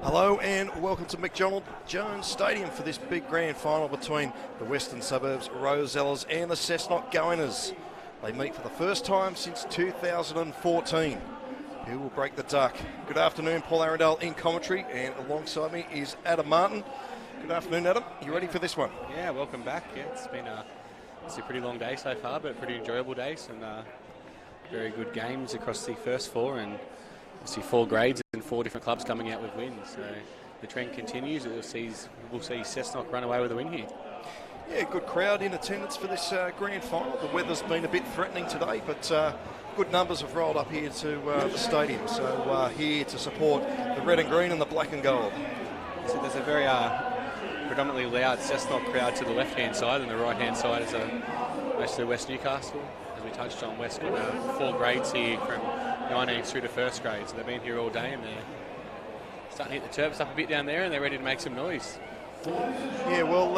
Hello and welcome to McDonald Jones Stadium for this big grand final between the Western Suburbs Rosellas and the Cessnock Goannas. They meet for the first time since 2014. Who will break the duck? Good afternoon, Paul Arundel in commentary, and alongside me is Adam Martin. Good afternoon, Adam. You ready for this one? Yeah, welcome back. Yeah, it's been a pretty long day so far, but a pretty enjoyable day. Some very good games across the first four, and obviously 4 grades and 4 different clubs coming out with wins. So the trend continues. We'll see Cessnock run away with a win here. Yeah, good crowd in attendance for this grand final. The weather's been a bit threatening today, but good numbers have rolled up here to the stadium. So here to support the red and green and the black and gold. So there's a very predominantly loud Cessnock crowd to the left-hand side, and the right-hand side is mostly West Newcastle. As we touched on, West got 4 grades here from 19 through to first grade, so they've been here all day and they're starting to hit the turps up a bit down there and they're ready to make some noise. Yeah, well,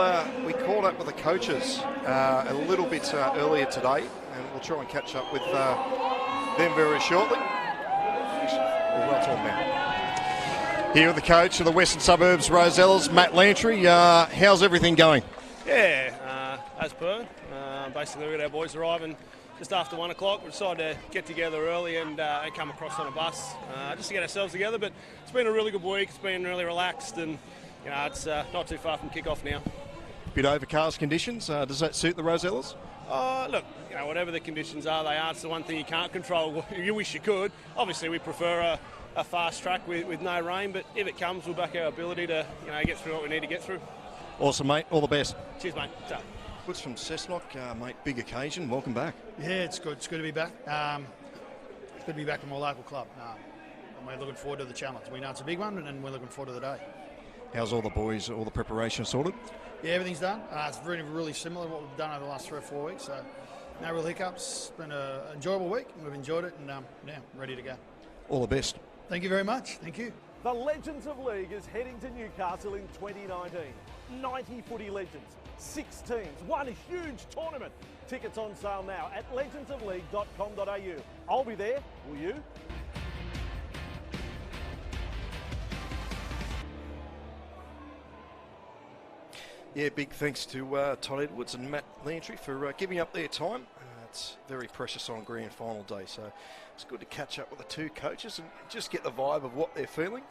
we caught up with the coaches a little bit earlier today, and we'll try and catch up with them very shortly. Well talked now. Here with the coach of the Western Suburbs Rosellas, Matt Lantry. How's everything going? Yeah, as per. Basically, we got our boys arriving just after 1 o'clock. We decided to get together early and come across on a bus just to get ourselves together. But it's been a really good week. It's been really relaxed, and it's not too far from kick-off now. Bit overcast conditions. Does that suit the Rosellas? Look, whatever the conditions are, they are. It's the one thing you can't control. You wish you could. Obviously, we prefer a fast track with no rain, but if it comes, we'll back our ability to get through what we need to get through. Awesome, mate. All the best. Cheers, mate. Ta. What's from Cessnock, mate? Big occasion. Welcome back. Yeah, it's good. It's good to be back. It's good to be back to my local club. And we're looking forward to the challenge. We know it's a big one, and we're looking forward to the day. How's all the boys, all the preparation sorted? Yeah, everything's done. It's really, really similar to what we've done over the last 3 or 4 weeks. So no real hiccups. It's been an enjoyable week. We've enjoyed it, and now ready to go. All the best. Thank you very much. Thank you. The Legends of League is heading to Newcastle in 2019. 90 footy legends, 6 teams, one huge tournament. Tickets on sale now at legendsofleague.com.au. I'll be there, will you? Yeah, big thanks to Todd Edwards and Matt Lantry for giving up their time. It's very precious on grand final day, so it's good to catch up with the 2 coaches and just get the vibe of what they're feeling.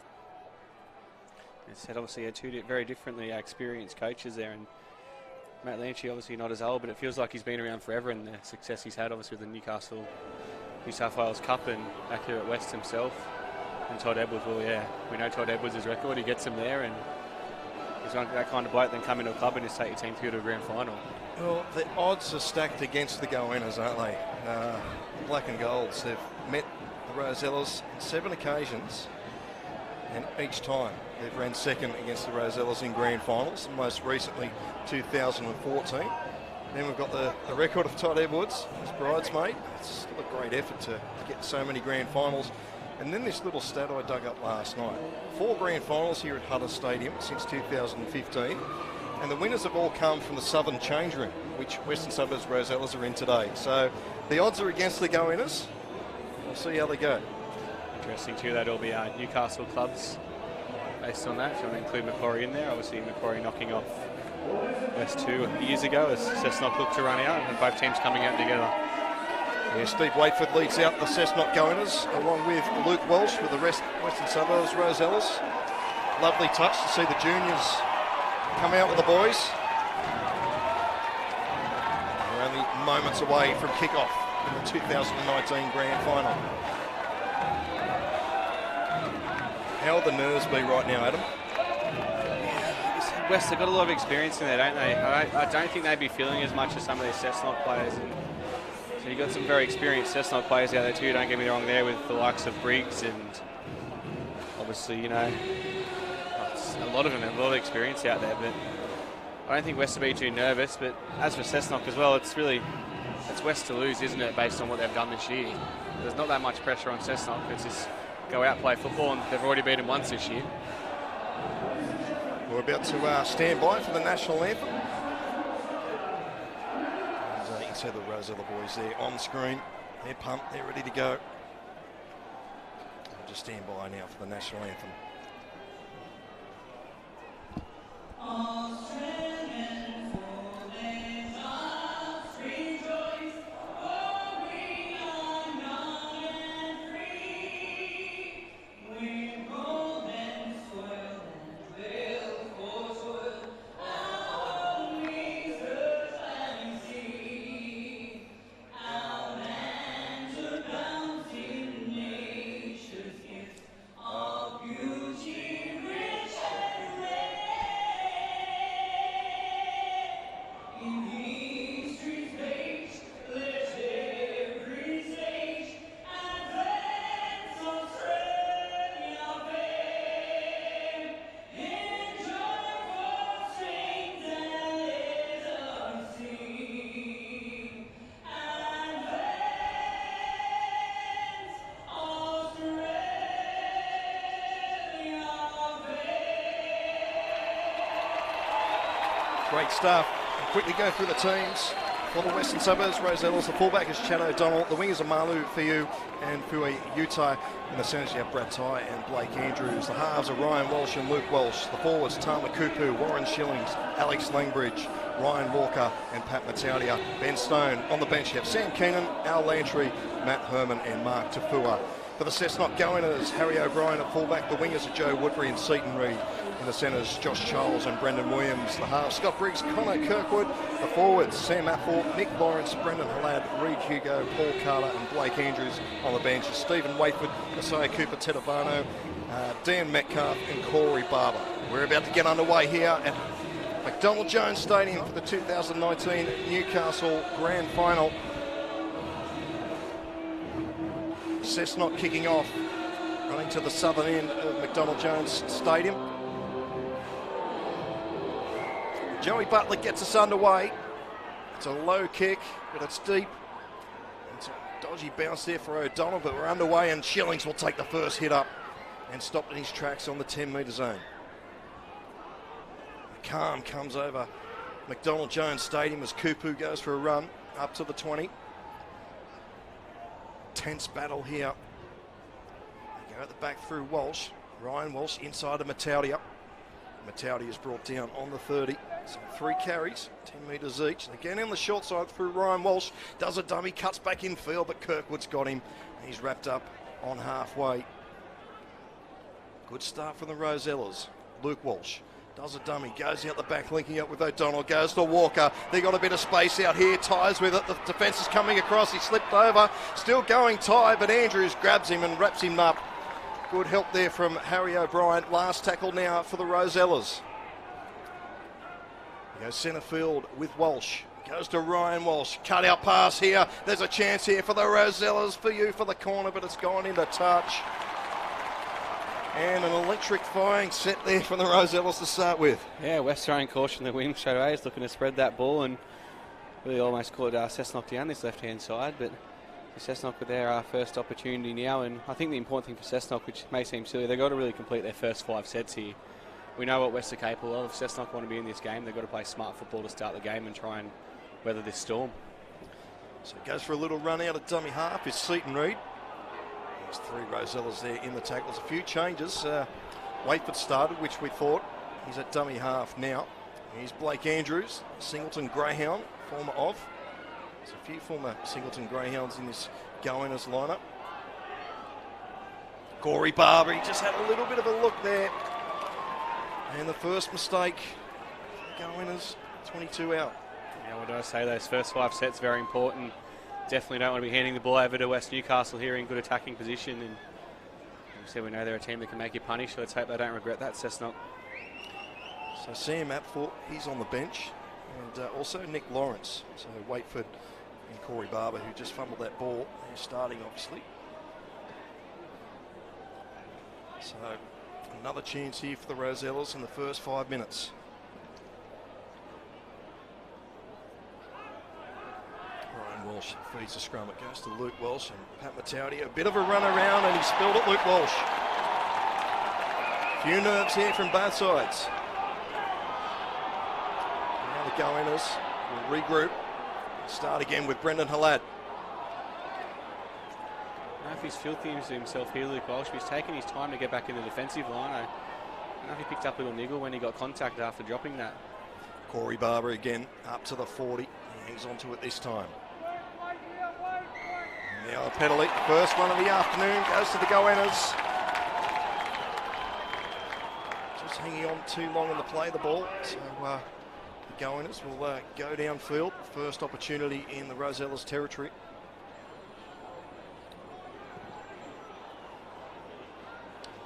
As said, obviously, 2 very differently experienced coaches there, and Matt Lantry obviously not as old, but it feels like he's been around forever, and the success he's had obviously with the Newcastle New South Wales Cup and back here at West himself. And Todd Edwards, well, yeah, we know Todd Edwards' record. He gets him there, and he's that kind of bloke then come into a club and just take your team through to a grand final. Well, the odds are stacked against the Goannas, aren't they? The black and golds, they've met the Rosellas on 7 occasions, and each time they've ran second against the Rosellas in grand finals, most recently 2014. Then we've got the record of Todd Edwards, his bridesmaid. It's still a great effort to get so many grand finals. And then this little stat I dug up last night. 4 grand finals here at Hutter Stadium since 2015. And the winners have all come from the Southern Change Room, which Western Suburbs Rosellas are in today. So the odds are against the Goannas. We'll see how they go. Interesting too, that'll be Newcastle clubs based on that. If you want to include Macquarie in there, obviously Macquarie knocking off West 2 years ago as Cessnock looked to run out, and both teams coming out together. Yeah, Steve Waitford leads out the Cessnock Goannas along with Luke Walsh with the Western Suburbs Rosellas. Lovely touch to see the juniors come out with the boys. We're only moments away from kick-off in the 2019 grand final. How will the nerves be right now, Adam? West have got a lot of experience in there, don't they? I don't think they'd be feeling as much as some of these Cessnock players. And so you've got some very experienced Cessnock players out there too, don't get me wrong, there with the likes of Briggs, and obviously, a lot of them have a lot of experience out there, but I don't think West will be too nervous. But as for Cessnock as well, it's West to lose, isn't it, based on what they've done this year? There's not that much pressure on Cessnock. It's just go out, play football, and they've already beaten once this year. We're about to stand by for the national anthem. And, you can see the Rosella boys there on screen. They're pumped, they're ready to go. We'll just stand by now for the national anthem. Great stuff. We'll quickly go through the teams. For the Western Suburbs, Rosellas, the fullback is Chad O'Donnell, the wingers are Malu Fiu and Fui Utai, and the centres you have Brad Ty and Blake Andrews. The halves are Ryan Walsh and Luke Walsh. The forwards, Tama Kupu, Warren Shillings, Alex Langbridge, Ryan Walker and Pat Mataudia. Ben Stone. On the bench you have Sam Keenan, Al Lantry, Matt Herman and Mark Tafua. For the Cessnock Goannas, Harry O'Brien at fullback. The wingers are Joe Woodbury and Seaton Reid. In the centres, Josh Charles and Brendan Williams. The halves, Scott Briggs, Connor Kirkwood. The forwards, Sam Apple, Nick Lawrence, Brendan Halad, Reid Hugo, Paul Carter and Blake Andrews. On the bench, Stephen Waitford, Isaiah Cooper, Tedavano, Dan Metcalf and Corey Barber. We're about to get underway here at McDonald Jones Stadium for the 2019 Newcastle Grand Final. Cessnock kicking off, running to the southern end of McDonald Jones Stadium. Joey Butler gets us underway. It's a low kick, but it's deep. It's a dodgy bounce there for O'Donnell, but we're underway and Shillings will take the first hit up and stop in his tracks on the 10-metre zone. A calm comes over McDonald Jones Stadium as Kupu goes for a run up to the 20. Tense battle here. They go at the back through Walsh. Ryan Walsh inside of Mataudia. Mataudia is brought down on the 30. So 3 carries, 10 metres each. And again in the short side through Ryan Walsh. Does a dummy, cuts back in field, but Kirkwood's got him. He's wrapped up on halfway. Good start from the Rosellas. Luke Walsh does a dummy, goes out the back, linking up with O'Donnell, goes to Walker. They got a bit of space out here, Ty's with it. The defence is coming across, he slipped over. Still going Ty, but Andrews grabs him and wraps him up. Good help there from Harry O'Brien. Last tackle now for the Rosellas. He goes centre field with Walsh. Goes to Ryan Walsh. Cut out pass here. There's a chance here for the Rosellas. For you for the corner, but it's gone into touch. And an electrifying set there from the Rosellas to start with. Yeah, West throwing caution the wing straight away. He's looking to spread that ball and really almost caught Cessnock down this left-hand side, but Cessnock with their first opportunity now, and I think the important thing for Cessnock, which may seem silly, they've got to really complete their first 5 sets here. We know what West are capable of. If Cessnock want to be in this game, they've got to play smart football to start the game and try and weather this storm. So it goes for a little run out of dummy half is Seaton Reid. There's 3 Rosellas there in the tackles. A few changes. Waitford started, which we thought. He's at dummy half now. Here's Blake Andrews, Singleton Greyhound, former of. There's a few former Singleton Greyhounds in this Goannas lineup. Corey Barber, he just had a little bit of a look there. And the first mistake, Goannas, 22 out. Yeah, what do I say? Those first 5 sets very important. Definitely don't want to be handing the ball over to West Newcastle here in good attacking position. And like I said, we know they're a team that can make you punish, so let's hope they don't regret that, Cessnock. So Sam Apthorpe, he's on the bench. And also Nick Lawrence. So Waitford and Corey Barber, who just fumbled that ball. He's starting, obviously. So another chance here for the Rosellas in the first 5 minutes. Ryan Walsh feeds the scrum. It goes to Luke Walsh and Pat Mataudia. A bit of a run around and he spilled it, Luke Walsh. Few nerves here from both sides. Now the Goannas will regroup. Start again with Brendan Halad. I don't know if he's filthy himself here, Luke Walsh. He's taking his time to get back in the defensive line. don't know if he picked up a little niggle when he got contact after dropping that. Corey Barber again up to the 40. He hangs on to it this time. And now a penalty. First one of the afternoon goes to the Goannas. Just hanging on too long on the play of the ball. So the Goannas will go downfield. First opportunity in the Rosellas territory.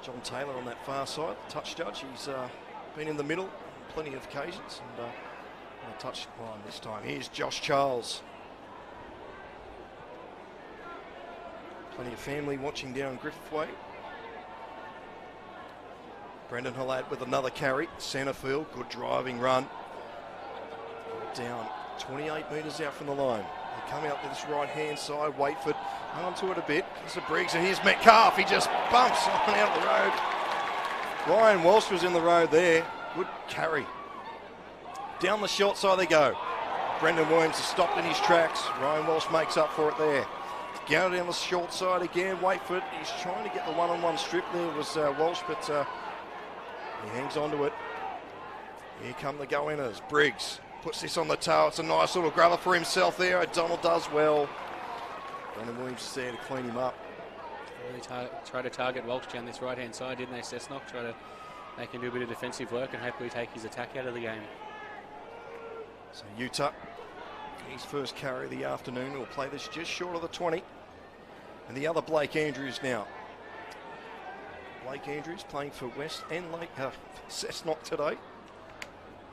John Taylor on that far side, touch judge. He's been in the middle on plenty of occasions, and on a touch line this time. Here's Josh Charles. Plenty of family watching down Griffith Way. Brendan Halad with another carry, centre field, good driving run. Down 28 metres out from the line. They come out to this right-hand side, Waitford onto it a bit. Here's a Briggs, and here's Metcalf. He just bumps on out the road. Ryan Walsh was in the road there. Good carry. Down the short side they go. Brendan Williams has stopped in his tracks. Ryan Walsh makes up for it there. Go down the short side again. Waitford, he's trying to get the one-on-one strip there was Walsh, but he hangs on to it. Here come the Goannas. Briggs puts this on the toe. It's a nice little grubber for himself there. O'Donnell does well. Brendan Williams is there to clean him up. Really try to target Walsh down this right-hand side, didn't they, Cessnock? Try to make him do a bit of defensive work and hopefully take his attack out of the game. So Utah, his first carry of the afternoon, will play this just short of the 20. And the other Blake Andrews now. Blake Andrews playing for West and Cessnock today.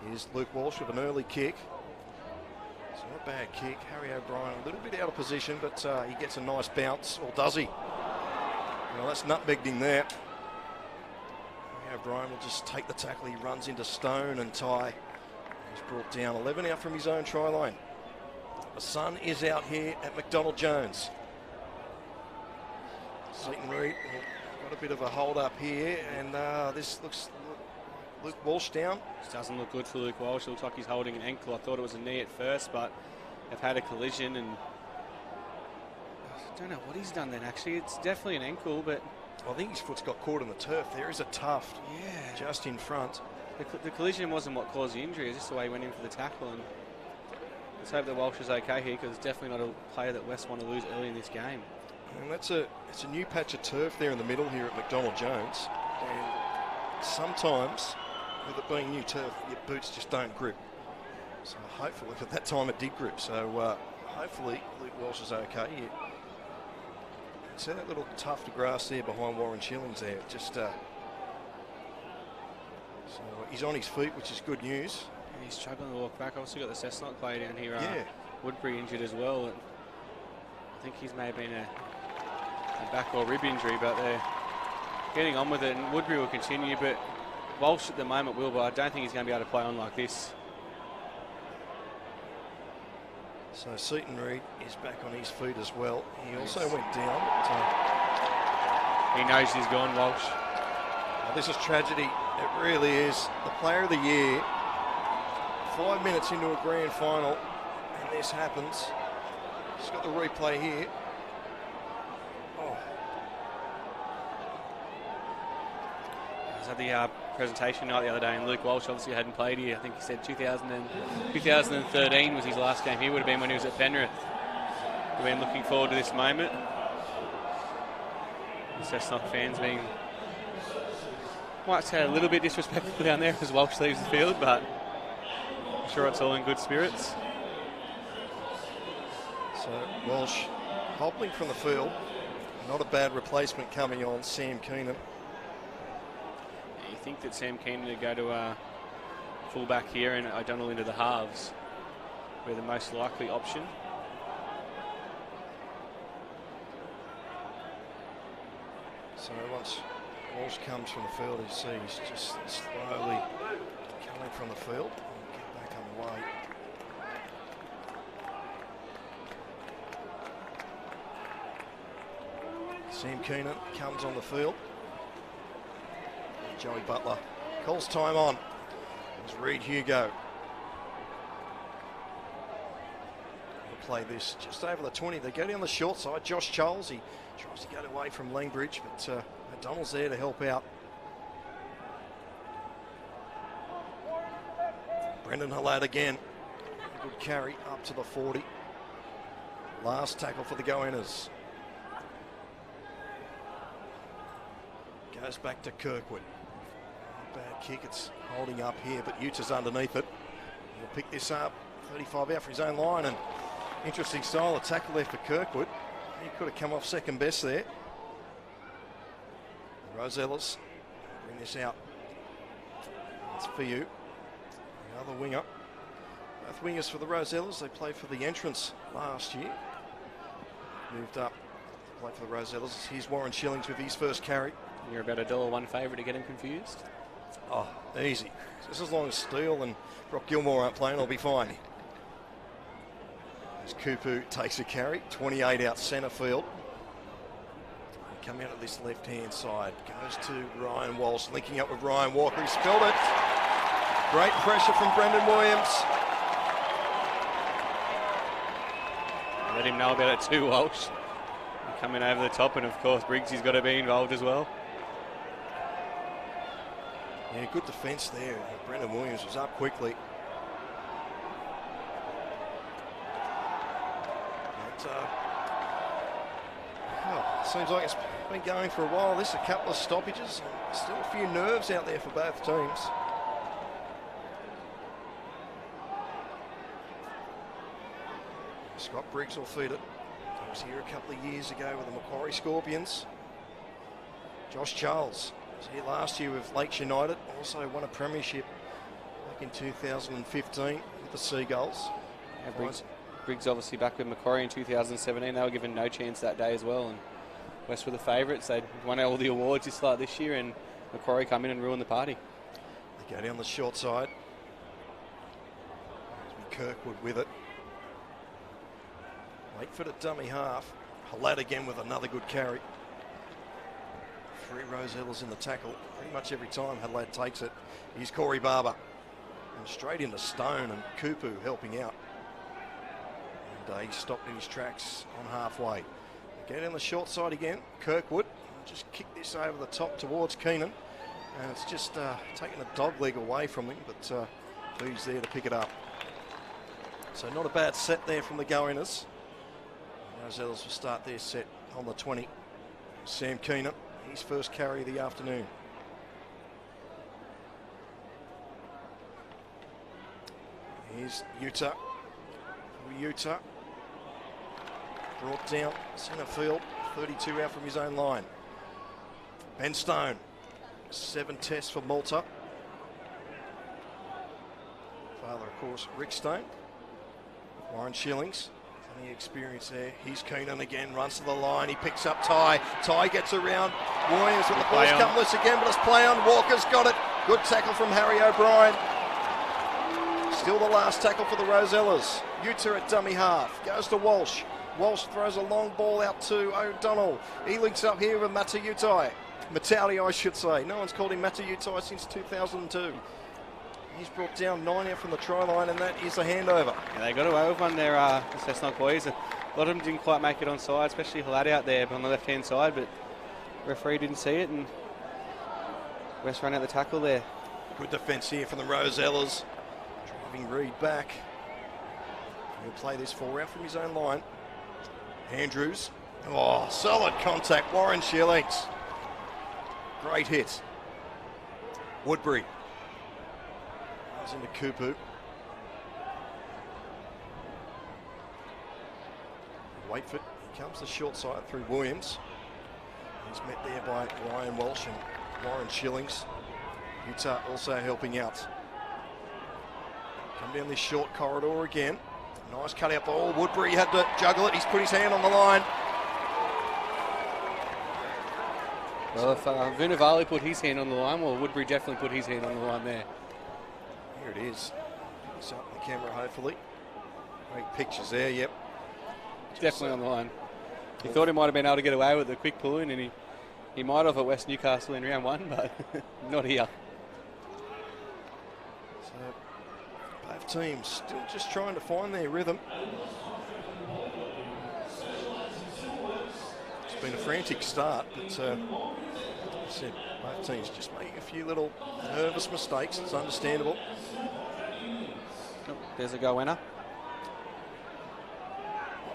Here's Luke Walsh with an early kick. It's not a bad kick. Harry O'Brien a little bit out of position, but he gets a nice bounce, or does he? Well, that's nutmegged him there. Harry O'Brien will just take the tackle. He runs into Stone and Ty. He's brought down 11 out from his own try line. The sun is out here at McDonald Jones. Seaton Reid got a bit of a hold up here, and this looks Luke Walsh down. This doesn't look good for Luke Walsh. It looks like he's holding an ankle. I thought it was a knee at first, but they've had a collision, and I don't know what he's done then, actually. It's definitely an ankle, but I think his foot's got caught in the turf. There is a tuft just in front. The collision wasn't what caused the injury. It's just the way he went in for the tackle, and let's hope that Walsh is okay here, because it's definitely not a player that West want to lose early in this game. And it's a new patch of turf there in the middle here at McDonald Jones, and sometimes with it being new turf, your boots just don't grip. So hopefully, at that time it did grip. So hopefully Luke Walsh is okay. You see that little tuft of grass there behind Warren Shillings there. Just so he's on his feet, which is good news. And he's struggling to walk back. Also got the Cessnock player down here. Woodbury injured as well. And I think he's may have been a back or rib injury, but they're getting on with it. And Woodbury will continue, but Walsh at the moment will, but I don't think he's going to be able to play on like this. So Seaton Reid is back on his feet as well. He also went down. He knows he's gone, Walsh. This is tragedy. It really is. The player of the year, 5 minutes into a grand final, and this happens. Just got the replay here. Oh. I was at the presentation night the other day, and Luke Walsh obviously hadn't played here. I think he said 2013 was his last game here. Would have been when he was at Penrith. We've been looking forward to this moment. The Cessnock fans being, might say, a little bit disrespectful down there as Walsh leaves the field, but I'm sure it's all in good spirits. So Walsh hobbling from the field. Not a bad replacement coming on, Sam Keenan. You think that Sam Keenan would go to a fullback here and O'Donnell into the halves, were the most likely option. So once Walsh comes from the field, you see he's just slowly coming from the field and get back underway. Sam Keenan comes on the field. Joey Butler calls time on. There's Reid Hugo. We'll play this just over the 20. They go down the short side. Josh Charles, he tries to get away from Langbridge, but O'Donnell's there to help out. Brendan Halad again. Good carry up to the 40. Last tackle for the Goannas. Goes back to Kirkwood. Bad kick, it's holding up here, but Utah's underneath it. He'll pick this up, 35 out for his own line, and interesting style of tackle there for Kirkwood. He could have come off second best there. Rosellas bring this out. It's for you. The other winger. Both wingers for the Rosellas. They played for the entrance last year. Moved up to play for the Rosellas. Here's Warren Shillings with his first carry. You're about $1 favourite to get him confused. Oh, easy. Just as long as Steele and Brock Gilmore aren't playing, I'll be fine. As Kupu takes a carry, 28 out centre field. Come out of this left-hand side. Goes to Ryan Walsh, linking up with Ryan Walker. He spilled it. Great pressure from Brendan Williams. Let him know about it too, Walsh. Coming over the top, and of course Briggsy's got to be involved as well. Yeah, good defence there. Brendan Williams was up quickly. Seems like it's been going for a while. This, a couple of stoppages. Still a few nerves out there for both teams. Scott Briggs will feed it. He was here a couple of years ago with the Macquarie Scorpions. Josh Charles was here last year with Lakes United. Also won a premiership back in 2015 with the Seagulls. Yeah, Briggs obviously back with Macquarie in 2017. They were given no chance that day as well. And West were the favourites. They'd won all the awards this year, and Macquarie come in and ruin the party. They go down the short side. Kirkwood with it. Waitford at dummy half. Halad again with another good carry. 3 Rosellas in the tackle. Pretty much every time Halad takes it. Here's Corey Barber. And straight into Stone, and Kupu helping out. And he stopped in his tracks on halfway. Get in the short side again. Kirkwood just kick this over the top towards Keenan, and it's just taking a dog leg away from him, but B's there to pick it up. So not a bad set there from the Goannas. Rosellas will start their set on the 20. Sam Keenan, his first carry of the afternoon. Here's Utah. Utah. Brought down centre field, 32 out from his own line. Ben Stone, 7 tests for Malta. Father, of course, Rick Stone. Warren Shillings, any experience there. He's Keenan again, runs to the line, he picks up Ty. Ty gets around Williams, but the ball's come loose again, but it's play on. Walker's got it. Good tackle from Harry O'Brien. Still the last tackle for the Rosellas. Utah at dummy half, goes to Walsh. Walsh throws a long ball out to O'Donnell. He links up here with Matautai. I should say. No one's called him Matautai since 2002. He's brought down 9 out from the try line, and that is a handover. Yeah, they got away with one there, the Cessnock boys. A lot of them didn't quite make it on side, especially Halad out there on the left-hand side, but the referee didn't see it, and West ran out the tackle there. Good defence here from the Rosellas. Driving Reed back. He'll play this 4 out from his own line. Andrews. Oh, solid contact. Warren Shillings. Great hit. Woodbury. Goes into Kupu. Waitford. He comes the short side through Williams. He's met there by Ryan Walsh and Warren Shillings. Utah also helping out. Come down this short corridor again. Nice cut out ball. Woodbury had to juggle it. He's put his hand on the line. Well, if Vunivalu put his hand on the line, well, Woodbury definitely put his hand on the line there. Here it is. It's up in the camera, hopefully. Great pictures there, yep. Definitely on the line. He thought he might have been able to get away with the quick pull in, and he might have at West Newcastle in round 1, but not here. So both teams still just trying to find their rhythm. It's been a frantic start, but as I said, both teams just making a few little nervous mistakes. It's understandable. Oh, there's a Goanna.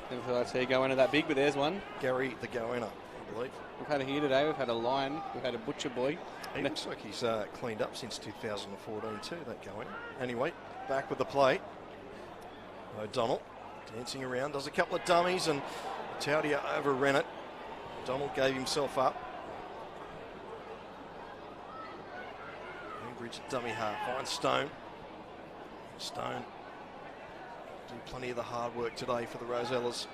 Never thought I'd see a Goanna that big, but there's one. Gary the Goanna, I believe. We've had a here today. We've had a lion. We've had a butcher boy. He looks like he's cleaned up since 2014 too, that Goanna. Anyway, back with the play. O'Donnell dancing around, does a couple of dummies, and Taudia overran it. O'Donnell gave himself up. Bridge dummy half, finds Stone. Stone do plenty of the hard work today for the Rosellas.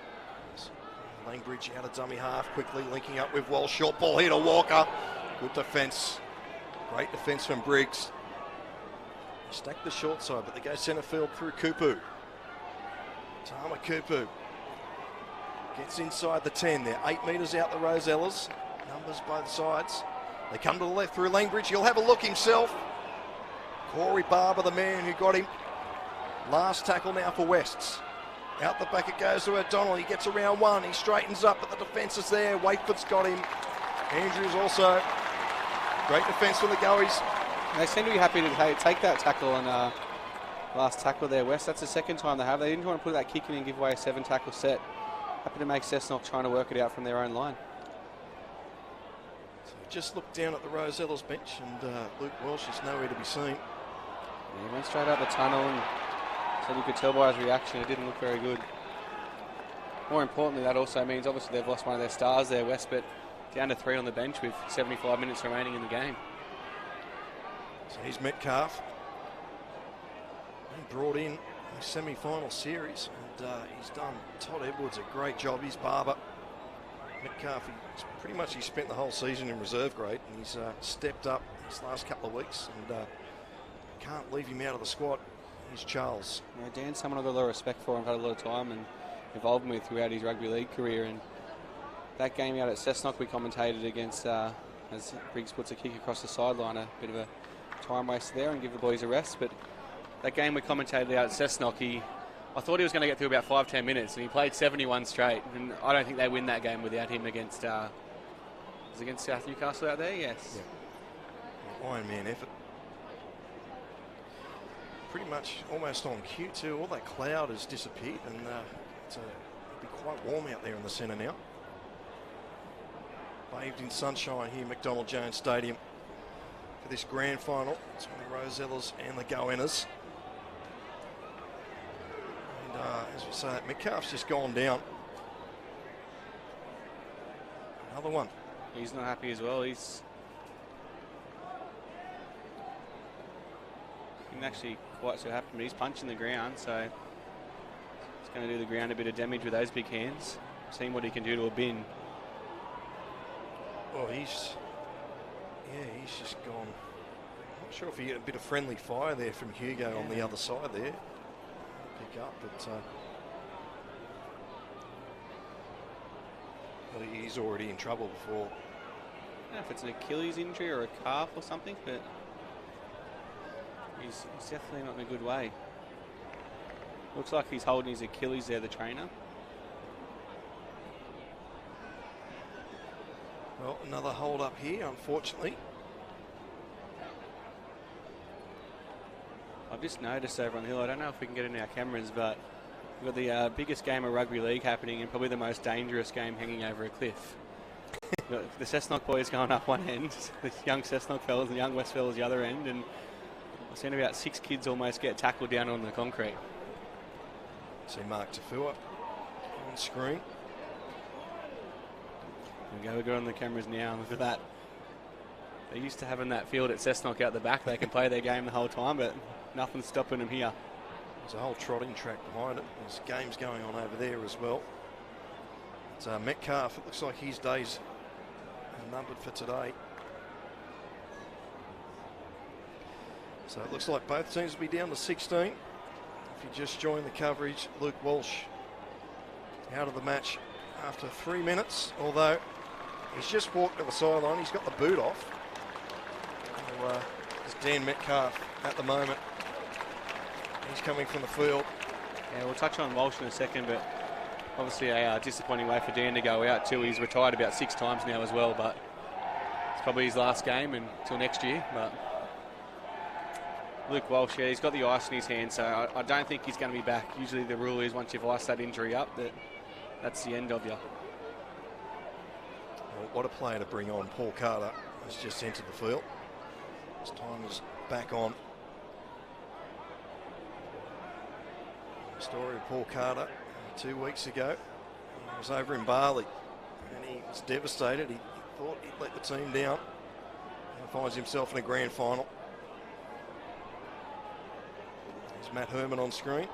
Langbridge out of dummy half, quickly linking up with Walsh. Short ball here to Walker. Good defence. Great defence from Briggs. Stack the short side, but they go centre field through Kupu. Tama Kupu gets inside the 10 there. 8 metres out the Rosellas. Numbers both sides. They come to the left through Langbridge. He'll have a look himself. Corey Barber, the man who got him. Last tackle now for Wests. Out the back it goes to O'Donnell. He gets around one. He straightens up, but the defence is there. Wakeford's got him. Andrews also. Great defence for the Goeies. They seem to be happy to take that tackle on last tackle there, West. That's the second time they have. They didn't want to put that kick in and give away a 7-tackle set. Happy to make Cessnock trying to work it out from their own line. So just look down at the Rosellas bench, and Luke Welsh is nowhere to be seen. He went straight up the tunnel, and so you could tell by his reaction it didn't look very good. More importantly, that also means obviously they've lost one of their stars there, West, but down to 3 on the bench with 75 minutes remaining in the game. So he's Metcalf. He brought in a semi-final series, and he's done Todd Edwards a great job. He's Barber. Metcalf, he spent the whole season in reserve grade, and he's stepped up these last couple of weeks, and can't leave him out of the squad. He's Charles. Yeah, Dan's someone I've got a lot of respect for and had a lot of time and involvement with throughout his rugby league career. And that game out at Cessnock we commentated against as Briggs puts a kick across the sideline, a bit of a time waster there and give the boys a rest. But that game we commentated out at Cessnock, I thought he was going to get through about 5-10 minutes, and he played 71 straight. And I don't think they win that game without him against South Newcastle out there. Yes. Yeah. Iron Man effort. Pretty much almost on cue too. All that cloud has disappeared, and it'll be quite warm out there in the centre now. Bathed in sunshine here, McDonald Jones Stadium, for this grand final between the Rosellas and the Goannas. And as we say, Metcalf's just gone down. Another one. He's not happy as well. He's actually quite so happy, but he's punching the ground, so he's going to do the ground a bit of damage with those big hands. Seeing what he can do to a bin. Well, he's just gone. I'm not sure if he had a bit of friendly fire there from Hugo on the other side there. Pick up, but well, he's already in trouble before. I don't know if it's an Achilles injury or a calf or something, but he's definitely not in a good way. Looks like he's holding his Achilles there, the trainer. Well, another hold up here, unfortunately. I've just noticed over on the hill, I don't know if we can get in our cameras, but we've got the biggest game of rugby league happening and probably the most dangerous game hanging over a cliff. We've got the Cessnock boys going up one end, the young Cessnock fellas and the young West fellas the other end, and I've seen about 6 kids almost get tackled down on the concrete. See Mark Tafua on screen. We're going on the cameras now. Look at that. They're used to having that field at Cessnock out the back. They can play their game the whole time, but nothing's stopping them here. There's a whole trotting track behind it. There's games going on over there as well. It's Metcalf. It looks like his days are numbered for today. So it looks like both teams will be down to 16. If you just joined the coverage, Luke Walsh out of the match after 3 minutes, although he's just walked to the sideline. He's got the boot off. It's Dan Metcalf at the moment. He's coming from the field. Yeah, we'll touch on Walsh in a second, but obviously a disappointing way for Dan to go out too. He's retired about 6 times now as well, but it's probably his last game until next year. But Luke Walsh, yeah, he's got the ice in his hand, so I don't think he's going to be back. Usually the rule is once you've iced that injury up, that's the end of you. Well, what a player to bring on. Paul Carter has just entered the field. His time is back on. The story of Paul Carter 2 weeks ago. He was over in Bali and he was devastated. He thought he'd let the team down. Now finds himself in a grand final. There's Matt Herman on screen.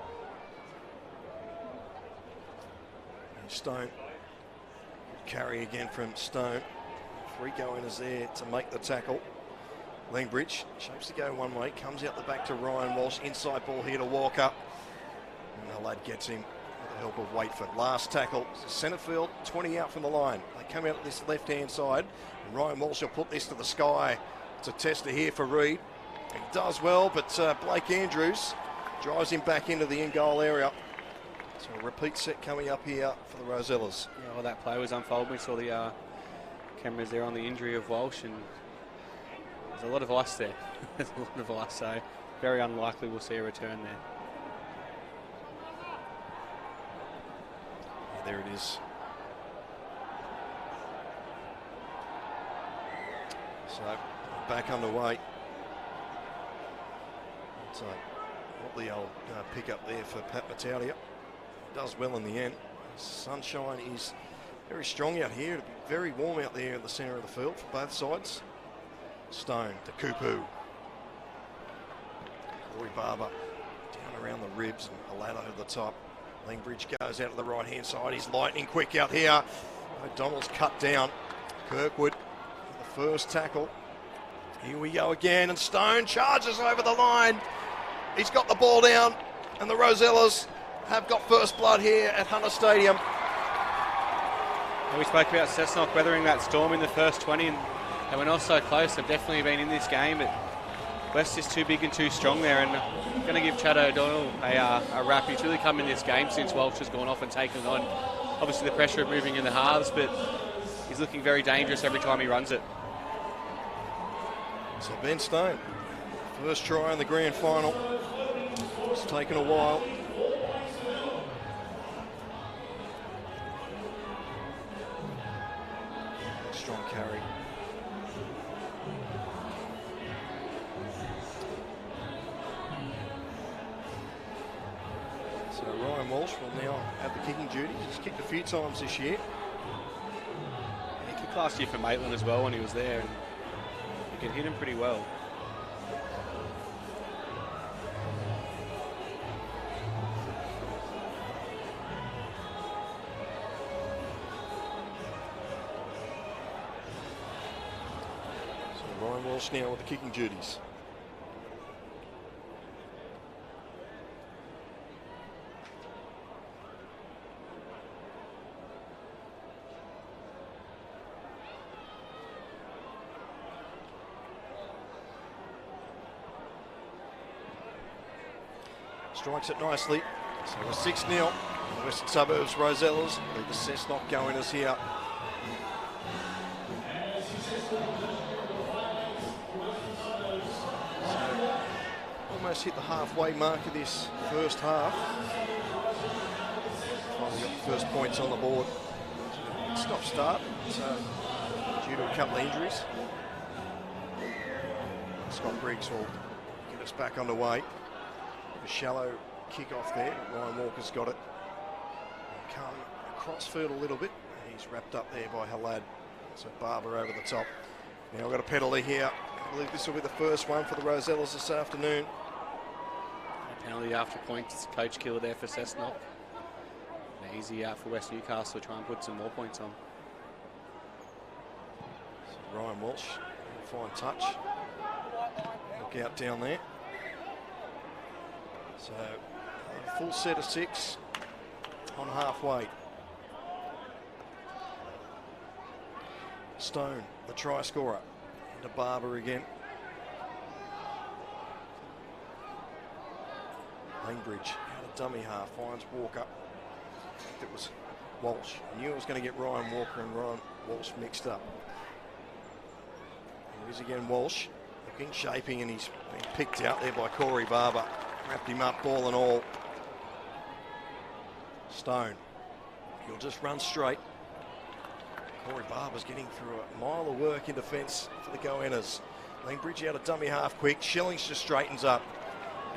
And Stone. Carry again from Stone. 3 Goannas there to make the tackle. Langbridge shapes to go one way, comes out the back to Ryan Walsh. Inside ball here to Walker. And the lad gets him with the help of Waitford. Last tackle, centre field, 20 out from the line. They come out this left-hand side. And Ryan Walsh will put this to the sky. It's a tester here for Reid. He does well, but Blake Andrews drives him back into the in-goal area. So a repeat set coming up here for the Rosellas. Yeah, well, that play was unfolding. We saw the cameras there on the injury of Walsh, and there's a lot of ice there. There's a lot of ice, so very unlikely we'll see a return there. Yeah, there it is. So back underway. So what the old pick up there for Pat Matalia. Does well in the end. Sunshine is very strong out here. It'll be very warm out there in the centre of the field for both sides. Stone to Kupu. Corey Barber down around the ribs and a lad over the top. Langbridge goes out to the right hand side. He's lightning quick out here. O'Donnell's cut down. Kirkwood the first tackle. Here we go again, and Stone charges over the line. He's got the ball down, and the Rosellas have got first blood here at Hunter Stadium. And we spoke about Cessnock weathering that storm in the first 20, and they were not so close. They've definitely been in this game, but West is too big and too strong there, and I'm going to give Chad O'Donnell a rap. He's really come in this game since Walsh has gone off and taken it on. Obviously the pressure of moving in the halves, but he's looking very dangerous every time he runs it. So Ben Stone, first try in the grand final. It's taken a while. Strong carry. So Ryan Walsh will now have the kicking duty. He's kicked a few times this year. He kicked last year for Maitland as well when he was there, and he can hit him pretty well. Ryan Walsh now with the kicking duties. Strikes it nicely. So we're 6-0. Western Suburbs Rosellas lead the Cessnock Goannas here. Almost hit the halfway mark of this first half. Finally got the first points on the board. Stop start, so due to a couple of injuries. Scott Briggs will get us back underway. A shallow kick off there. Ryan Walker's got it. Come across field a little bit. He's wrapped up there by Halad. So Barber over the top. Now we've got a penalty here. I believe this will be the first one for the Rosellas this afternoon. A penalty after points. Coach killer there for Cessnock. An easy out for West Newcastle to try and put some more points on. So Ryan Walsh, fine touch. Look out down there. So a full set of 6 on halfway. Stone, the try scorer, into Barber again. Langbridge out of dummy half, finds Walker. It was Walsh. I knew it was going to get Ryan Walker and Ryan Walsh mixed up. Here is again Walsh. looking, shaping, and he's been picked out there by Corey Barber. Wrapped him up, ball and all. Stone. He'll just run straight. Corey Barber's getting through a mile of work in defence for the Goannas. Langbridge out of dummy half quick. Shillings just straightens up.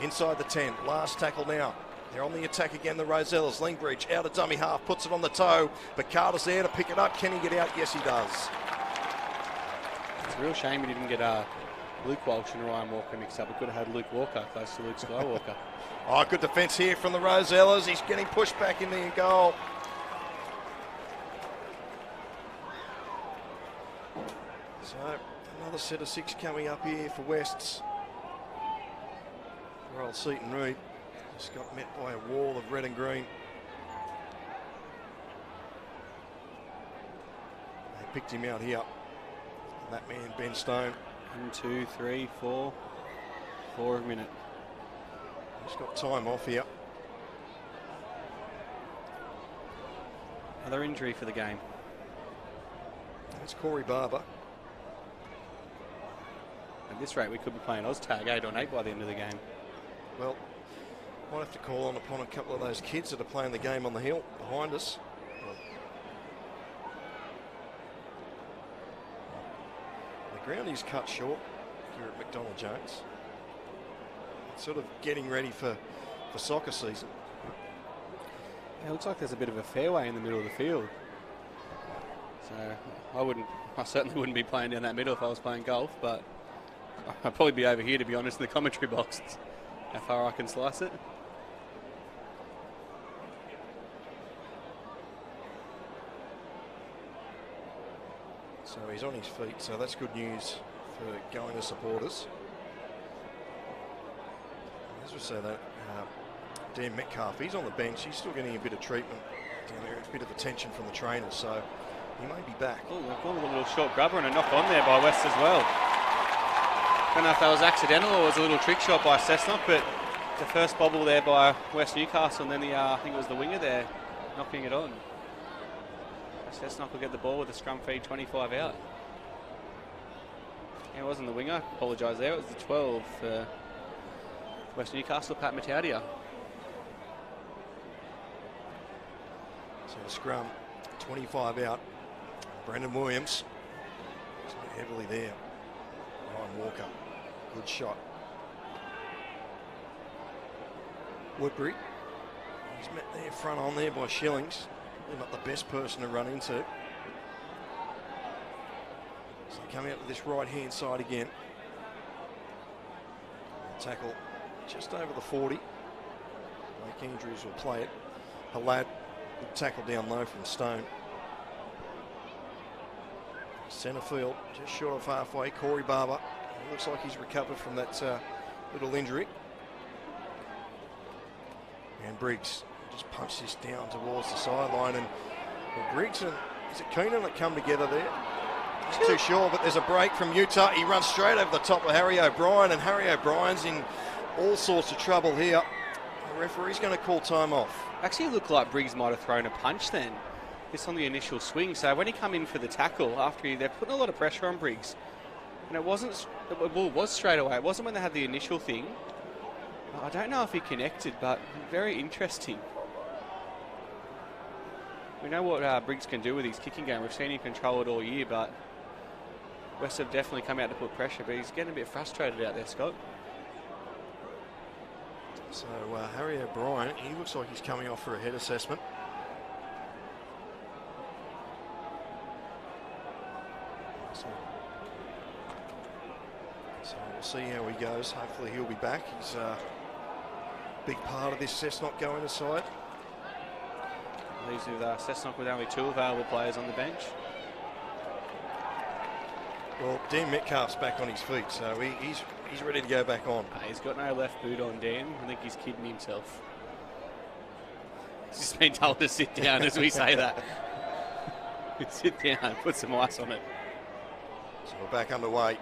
Inside the 10. Last tackle now. They're on the attack again, the Rosellas. Langbridge out of dummy half, puts it on the toe. But Carter's there to pick it up. Can he get out? Yes, he does. It's a real shame he didn't get Luke Walsh and Ryan Walker mixed up. We could have had Luke Walker close to Luke Skywalker. Oh, good defence here from the Rosellas. He's getting pushed back into the goal. So another set of 6 coming up here for Wests. For old Seaton Reid. Just got met by a wall of red and green. They picked him out here. And that man, Ben Stone. 1, 2, 3, 4. 4 a minute. He's got time off here. Another injury for the game. That's Corey Barber. At this rate, we could be playing Oztag 8 on 8 by the end of the game. Well, might have to call on upon a couple of those kids that are playing the game on the hill behind us. The ground is cut short here at McDonald Jones. It's sort of getting ready for soccer season. Yeah, it looks like there's a bit of a fairway in the middle of the field. So I certainly wouldn't be playing down that middle if I was playing golf, but I'd probably be over here, to be honest, in the commentary box. How far I can slice it. So he's on his feet, so that's good news for Goannas supporters. As we say that, Dan Metcalf, he's on the bench. He's still getting a bit of treatment down there, a bit of attention from the trainers, so he may be back. Oh, a little short grubber and a knock on there by West as well. Don't know if that was accidental or was a little trick shot by Cessnock, but the first bobble there by West Newcastle, and then the I think it was the winger there knocking it on. Cessnock will get the ball with a scrum feed 25 out. Yeah, it wasn't the winger. Apologise there. It was the 12 for West Newcastle, Pat Mataudia. So the scrum 25 out. Brendan Williams is heavily there. Ryan Walker, good shot. Woodbury, he's met there front on there by Shillings. They're not the best person to run into. So coming up to this right hand side again. Tackle just over the 40. Lake Andrews will play it. Halad, good tackle down low from Stone. Centre field, just short of halfway. Corey Barber. It looks like he's recovered from that little injury. And Briggs just punched this down towards the sideline. And Briggs and is it Keenan that come together there? Not too sure, but there's a break from Utah. He runs straight over the top of Harry O'Brien, and Harry O'Brien's in all sorts of trouble here. The referee's going to call time off. Actually, it looked like Briggs might have thrown a punch then. This on the initial swing. So when he come in for the tackle, they're putting a lot of pressure on Briggs. And it was straight away. It wasn't when they had the initial thing. I don't know if he connected, but very interesting. We know what Briggs can do with his kicking game. We've seen him control it all year, but West have definitely come out to put pressure, but he's getting a bit frustrated out there, Scott. So Harry O'Brien, he looks like he's coming off for a head assessment. So we'll see how he goes. Hopefully he'll be back. He's a big part of this Cessnock Goannas side. Leaves with Cessnock with only 2 available players on the bench. Well, Dan Metcalf's back on his feet, so he's ready to go back on. He's got no left boot on, Dan. I think he's kidding himself. He's been told to sit down as we say that. Sit down, put some ice on it. So we're back underway.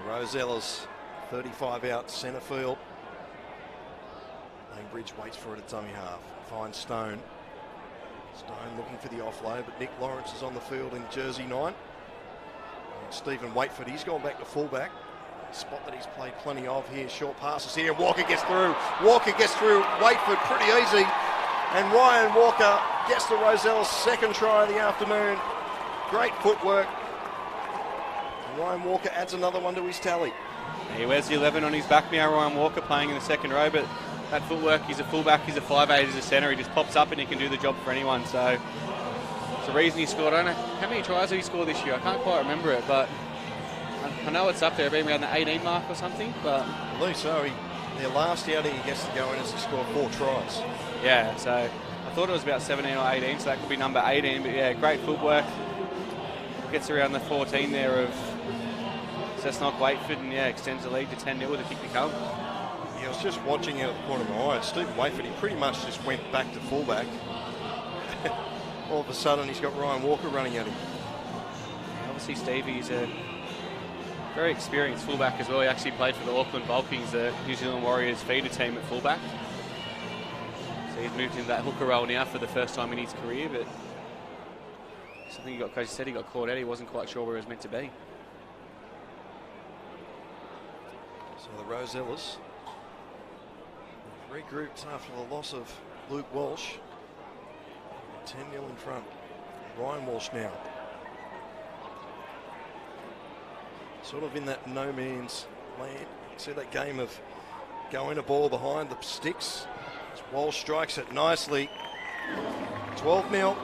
Rosellas, 35 out, centre field. Langbridge waits for it at dummy half. Finds Stone. Stone looking for the offload, but Nick Lawrence is on the field in jersey 9. Stephen Waitford, he's gone back to fullback. Spot that he's played plenty of here. Short passes here. Walker gets through. Waitford pretty easy. And Ryan Walker gets the Rosellas' second try of the afternoon. Great footwork. And Ryan Walker adds another one to his tally. He wears the 11 on his back now, Ryan Walker, playing in the second row, but that footwork, he's a fullback, he's a 5'8", he's a centre, he just pops up and he can do the job for anyone, so it's the reason he scored. I don't know, how many tries did he score this year? I can't quite remember it, but I know it's up there, being around the 18 mark or something, but... I believe so. Their last outing against the Goannas, he scored 4 tries. Yeah, so I thought it was about 17 or 18, so that could be number 18, but yeah, great footwork. Gets around the 14 there of Cessnock, Waitford, and yeah, extends the lead to 10-0 with a kick to come. Yeah, I was just watching out of the corner of my eye. Stephen Waitford, he pretty much just went back to fullback. All of a sudden, he's got Ryan Walker running at him. Obviously, Stevie's a very experienced fullback as well. He actually played for the Auckland Bulkings, the New Zealand Warriors feeder team at fullback. So he's moved into that hooker role now for the first time in his career, but something he got, Coach said he got caught out. He wasn't quite sure where he was meant to be. So the Rosellas regrouped after the loss of Luke Walsh. 10-0 in front. Ryan Walsh now. Sort of in that no man's land. See that game of going a ball behind the sticks. As Walsh strikes it nicely. 12-0.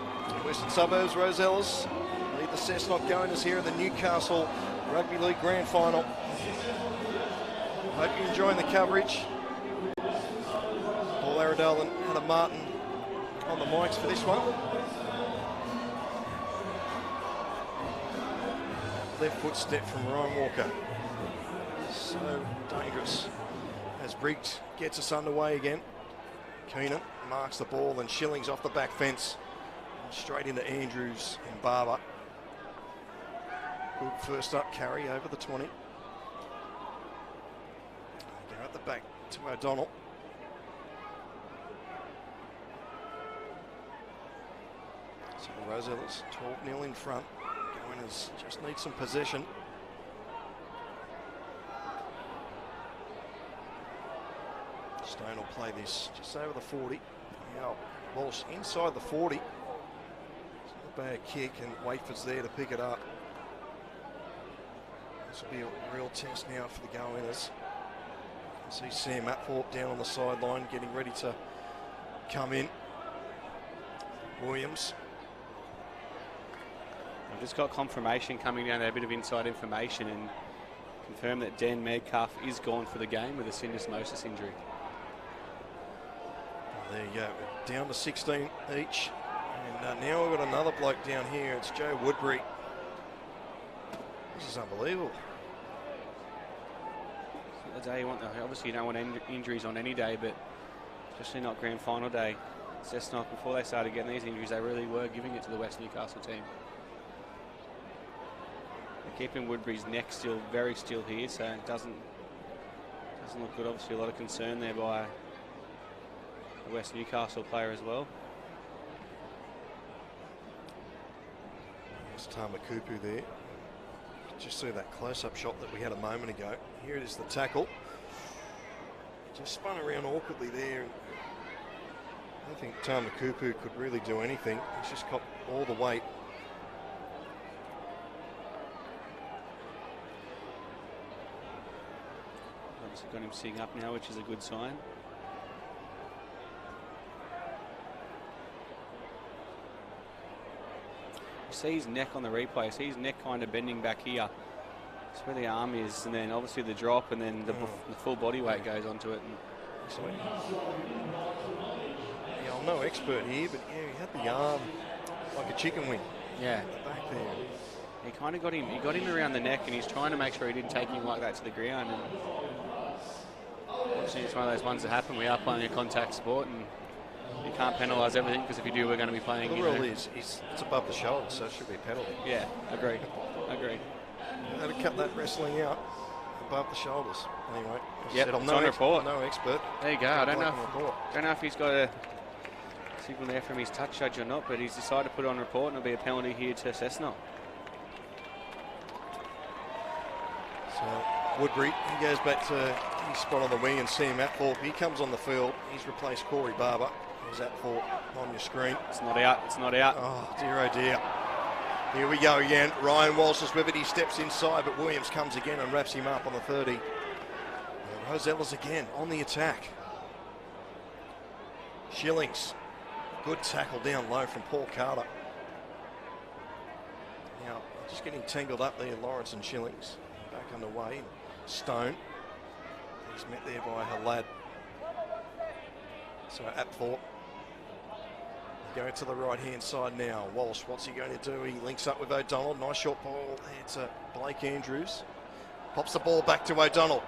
Western Suburbs Rosellas lead the Cessnock Goannas here in the Newcastle Rugby League Grand Final. Hope you're enjoying the coverage. Paul Aradale and Hannah Martin on the mics for this one. Left foot step from Ryan Walker. So dangerous as Briggs gets us underway again. Keenan marks the ball and Shillings off the back fence. Straight into Andrews and Barber. Good first up carry over the 20. Go at the back to O'Donnell. So the Rosellas 12-0 in front. Goannas just need some possession. Stone will play this just over the 40. Now Walsh inside the 40. Bad kick and Waitford's there to pick it up. This will be a real test now for the Goannas. See Sam Apthorpe down on the sideline getting ready to come in. Williams. I've just got confirmation coming down there, a bit of inside information, and confirmed that Dan Medcalf is gone for the game with a syndesmosis injury. There you go, down to 16 each. And now we've got another bloke down here. It's Joe Woodbury. This is unbelievable. The day you want, obviously you don't want injuries on any day, but especially not grand final day. Cessnock, before they started getting these injuries, they really were giving it to the West Newcastle team. They're keeping Woodbury's neck still very still here, so it doesn't look good. Obviously a lot of concern there by the West Newcastle player as well. There's Tamakupu there. Just see that close-up shot that we had a moment ago. Here it is, the tackle. Just spun around awkwardly there. I don't think Tamakupu could really do anything. He's just got all the weight. Obviously got him sitting up now, which is a good sign. See his neck on the replay. See his neck kind of bending back here. That's where the arm is, and then obviously the drop, and then the full body weight goes onto it. Yeah, I'm no expert here, but yeah, he had the arm like a chicken wing. Yeah, Back there. he kind of got him. He got him around the neck, and he's trying to make sure he didn't take him like that to the ground. And obviously, it's one of those ones that happen. We are playing a contact sport, and you can't penalise everything, because if you do, we're going to be playing. The rule is it's above the shoulder, so it should be a penalty. Yeah, agree. They had to cut that wrestling out above the shoulders. Anyway, yeah, I'm it's on report. No expert. There you go. I don't know if he's got a signal there from his touch judge or not, but he's decided to put it on report, and it'll be a penalty here to Cessnock. So Woodbury, he goes back to his spot on the wing, and Sam Apthorpe, he comes on the field. He's replaced Corey Barber. There's Apthorpe on your screen. It's not out. It's not out. Oh, dear, oh dear. Here we go again. Ryan Walsh is with it. He steps inside, but Williams comes again and wraps him up on the 30. And Rosellas again on the attack. Shillings. Good tackle down low from Paul Carter. Now, just getting tangled up there, Lawrence and Shillings. Back underway. Stone. He's met there by Halad. So Apthorpe. Go to the right-hand side now. Walsh, what's he going to do? He links up with O'Donnell. Nice short ball. It's Blake Andrews. Pops the ball back to O'Donnell.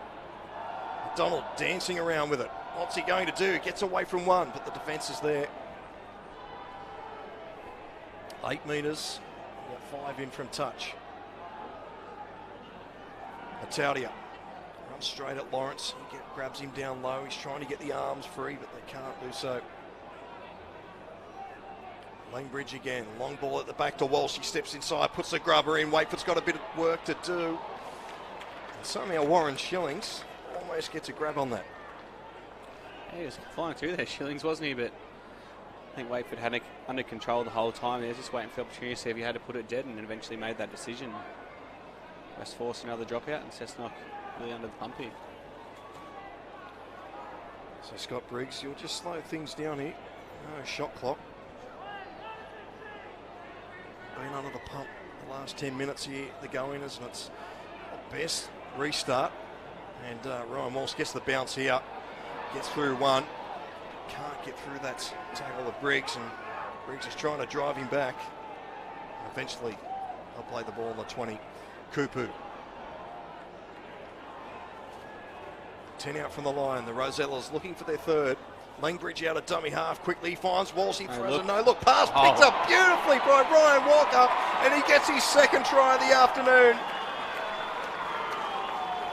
O'Donnell dancing around with it. What's he going to do? Gets away from one, but the defence is there. 8 metres. Got 5 in from touch. Ataudia runs straight at Lawrence. He grabs him down low. He's trying to get the arms free, but they can't do so. Langbridge again, long ball at the back to Walsh. He steps inside, puts the grubber in. Wakefoot's got a bit of work to do. And somehow Warren Shillings almost gets a grab on that. He was flying through there, Shillings, wasn't he? But I think Wakeford had it under control the whole time. He was just waiting for the opportunity to see if he had to put it dead, and eventually made that decision. West forced another dropout, and Cessnock really under the pump here. So Scott Briggs, you'll just slow things down here. No shot clock. Been under the pump the last 10 minutes here, the Goannas, and it's the best restart. And Ryan Walsh gets the bounce here, gets through one. Can't get through that tackle of Briggs, and Briggs is trying to drive him back. Eventually, they'll play the ball on the 20. Kupu. 10 out from the line. The Rosellas looking for their third. Langbridge out of dummy half quickly, finds Walsh, he throws a no-look pass, picked up beautifully by Ryan Walker, and he gets his second try of the afternoon.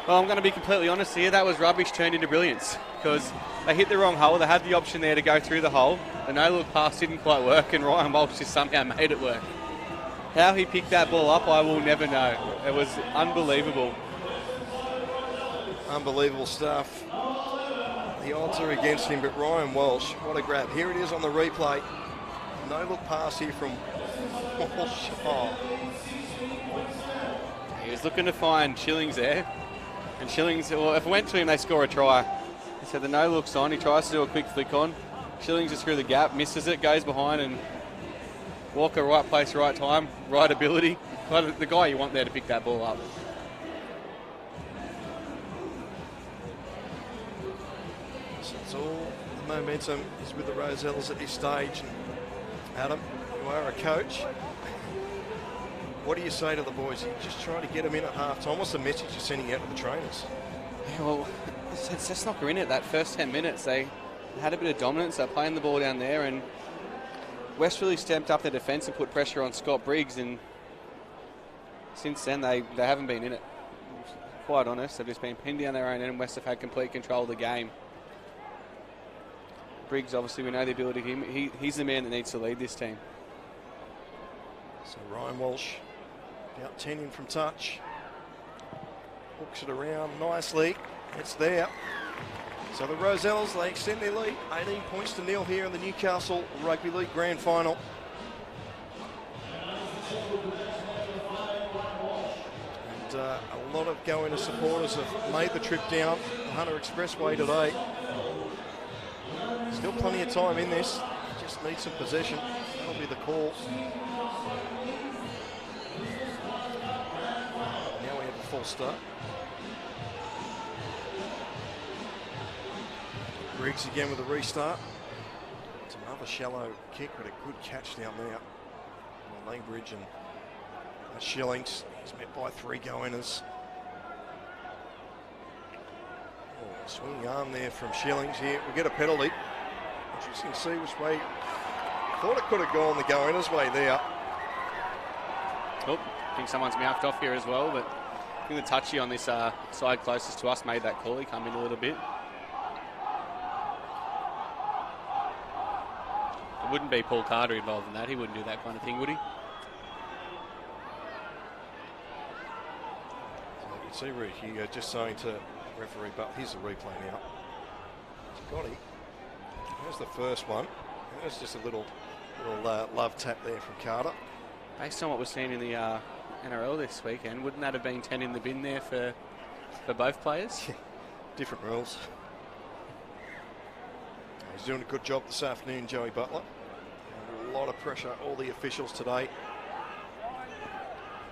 Well, I'm going to be completely honest here, that was rubbish turned into brilliance, because they hit the wrong hole. They had the option there to go through the hole. The no-look pass didn't quite work, and Ryan Walsh just somehow made it work. How he picked that ball up, I will never know. It was unbelievable. Unbelievable stuff. The odds are against him, but Ryan Walsh, what a grab. Here it is on the replay. No-look pass here from Walsh. Oh. He was looking to find Shillings there. And Shillings, well, if it went to him, they score a try. So the no-look's on. He tries to do a quick flick on. Shillings is through the gap, misses it, goes behind, and Walker, right place, right time, right ability. The guy you want there to pick that ball up. So it's all the momentum is with the Rosellas at this stage. And Adam, you are a coach. What do you say to the boys? You just try to get them in at half time. What's the message you're sending out to the trainers? Yeah, well, Cessnock are in it that first 10 minutes. They had a bit of dominance. They're playing the ball down there, and West really stamped up their defence and put pressure on Scott Briggs, and since then they haven't been in it. Quite honest, they've just been pinned down their own end, and West have had complete control of the game. Briggs, obviously, we know the ability of him. He's the man that needs to lead this team. So Ryan Walsh, about 10 in from touch. Hooks it around nicely. It's there. So the Rosellas, they extend their lead. 18 points to nil here in the Newcastle Rugby League Grand Final. And a lot of Goannas supporters have made the trip down the Hunter Expressway today. Still plenty of time in this. Just need some possession. That'll be the call. Now we have a full start. Briggs again with a restart. It's another shallow kick, but a good catch down there. Langbridge and Shillings. He's met by 3 Goannas. Oh, swinging arm there from Shillings here. We get a penalty. Interesting to see which way. Thought it could have gone the Goannas way there. Oh, I think someone's mouthed off here as well, but I think the touchy on this side closest to us made that call. He come in a little bit. It wouldn't be Paul Carter involved in that. He wouldn't do that kind of thing, would he? You'd see Reed Hugo just saying to referee, but here's the replay now. Got it. There's the first one. There's just a little love tap there from Carter. Based on what we're seeing in the NRL this weekend, wouldn't that have been 10 in the bin there for both players? Different rules. He's doing a good job this afternoon, Joey Butler. Under a lot of pressure, all the officials today.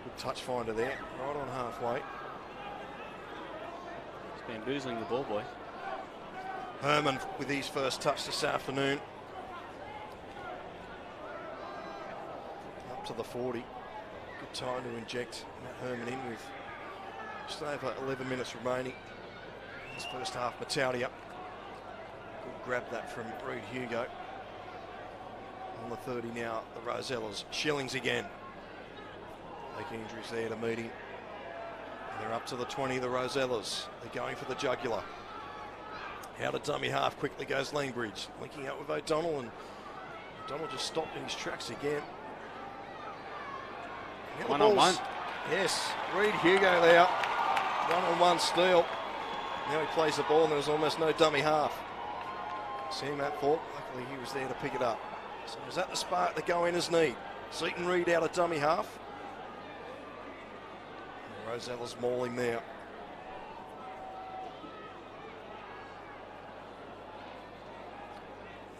Good touch finder there, right on halfway. He's bamboozling the ball boy. Herman with his first touch this afternoon. Up to the 40. Good time to inject Matt Herman in with just over 11 minutes remaining. His first half, Mataudia. Good grab that from Reed Hugo. On the 30 now, the Rosellas. Shillings again. Leg injuries there to meeting. They're up to the 20, the Rosellas. They're going for the jugular. Out of dummy half, quickly goes Langbridge. Linking up with O'Donnell, and O'Donnell just stopped in his tracks again. One-on-one. Yes, Reed Hugo there. One-on-one steal. Now he plays the ball and there's almost no dummy half. See him at fault. Luckily he was there to pick it up. So is that the spark the Goannas need? Seaton Reed out of dummy half. And Rosella's mauling there.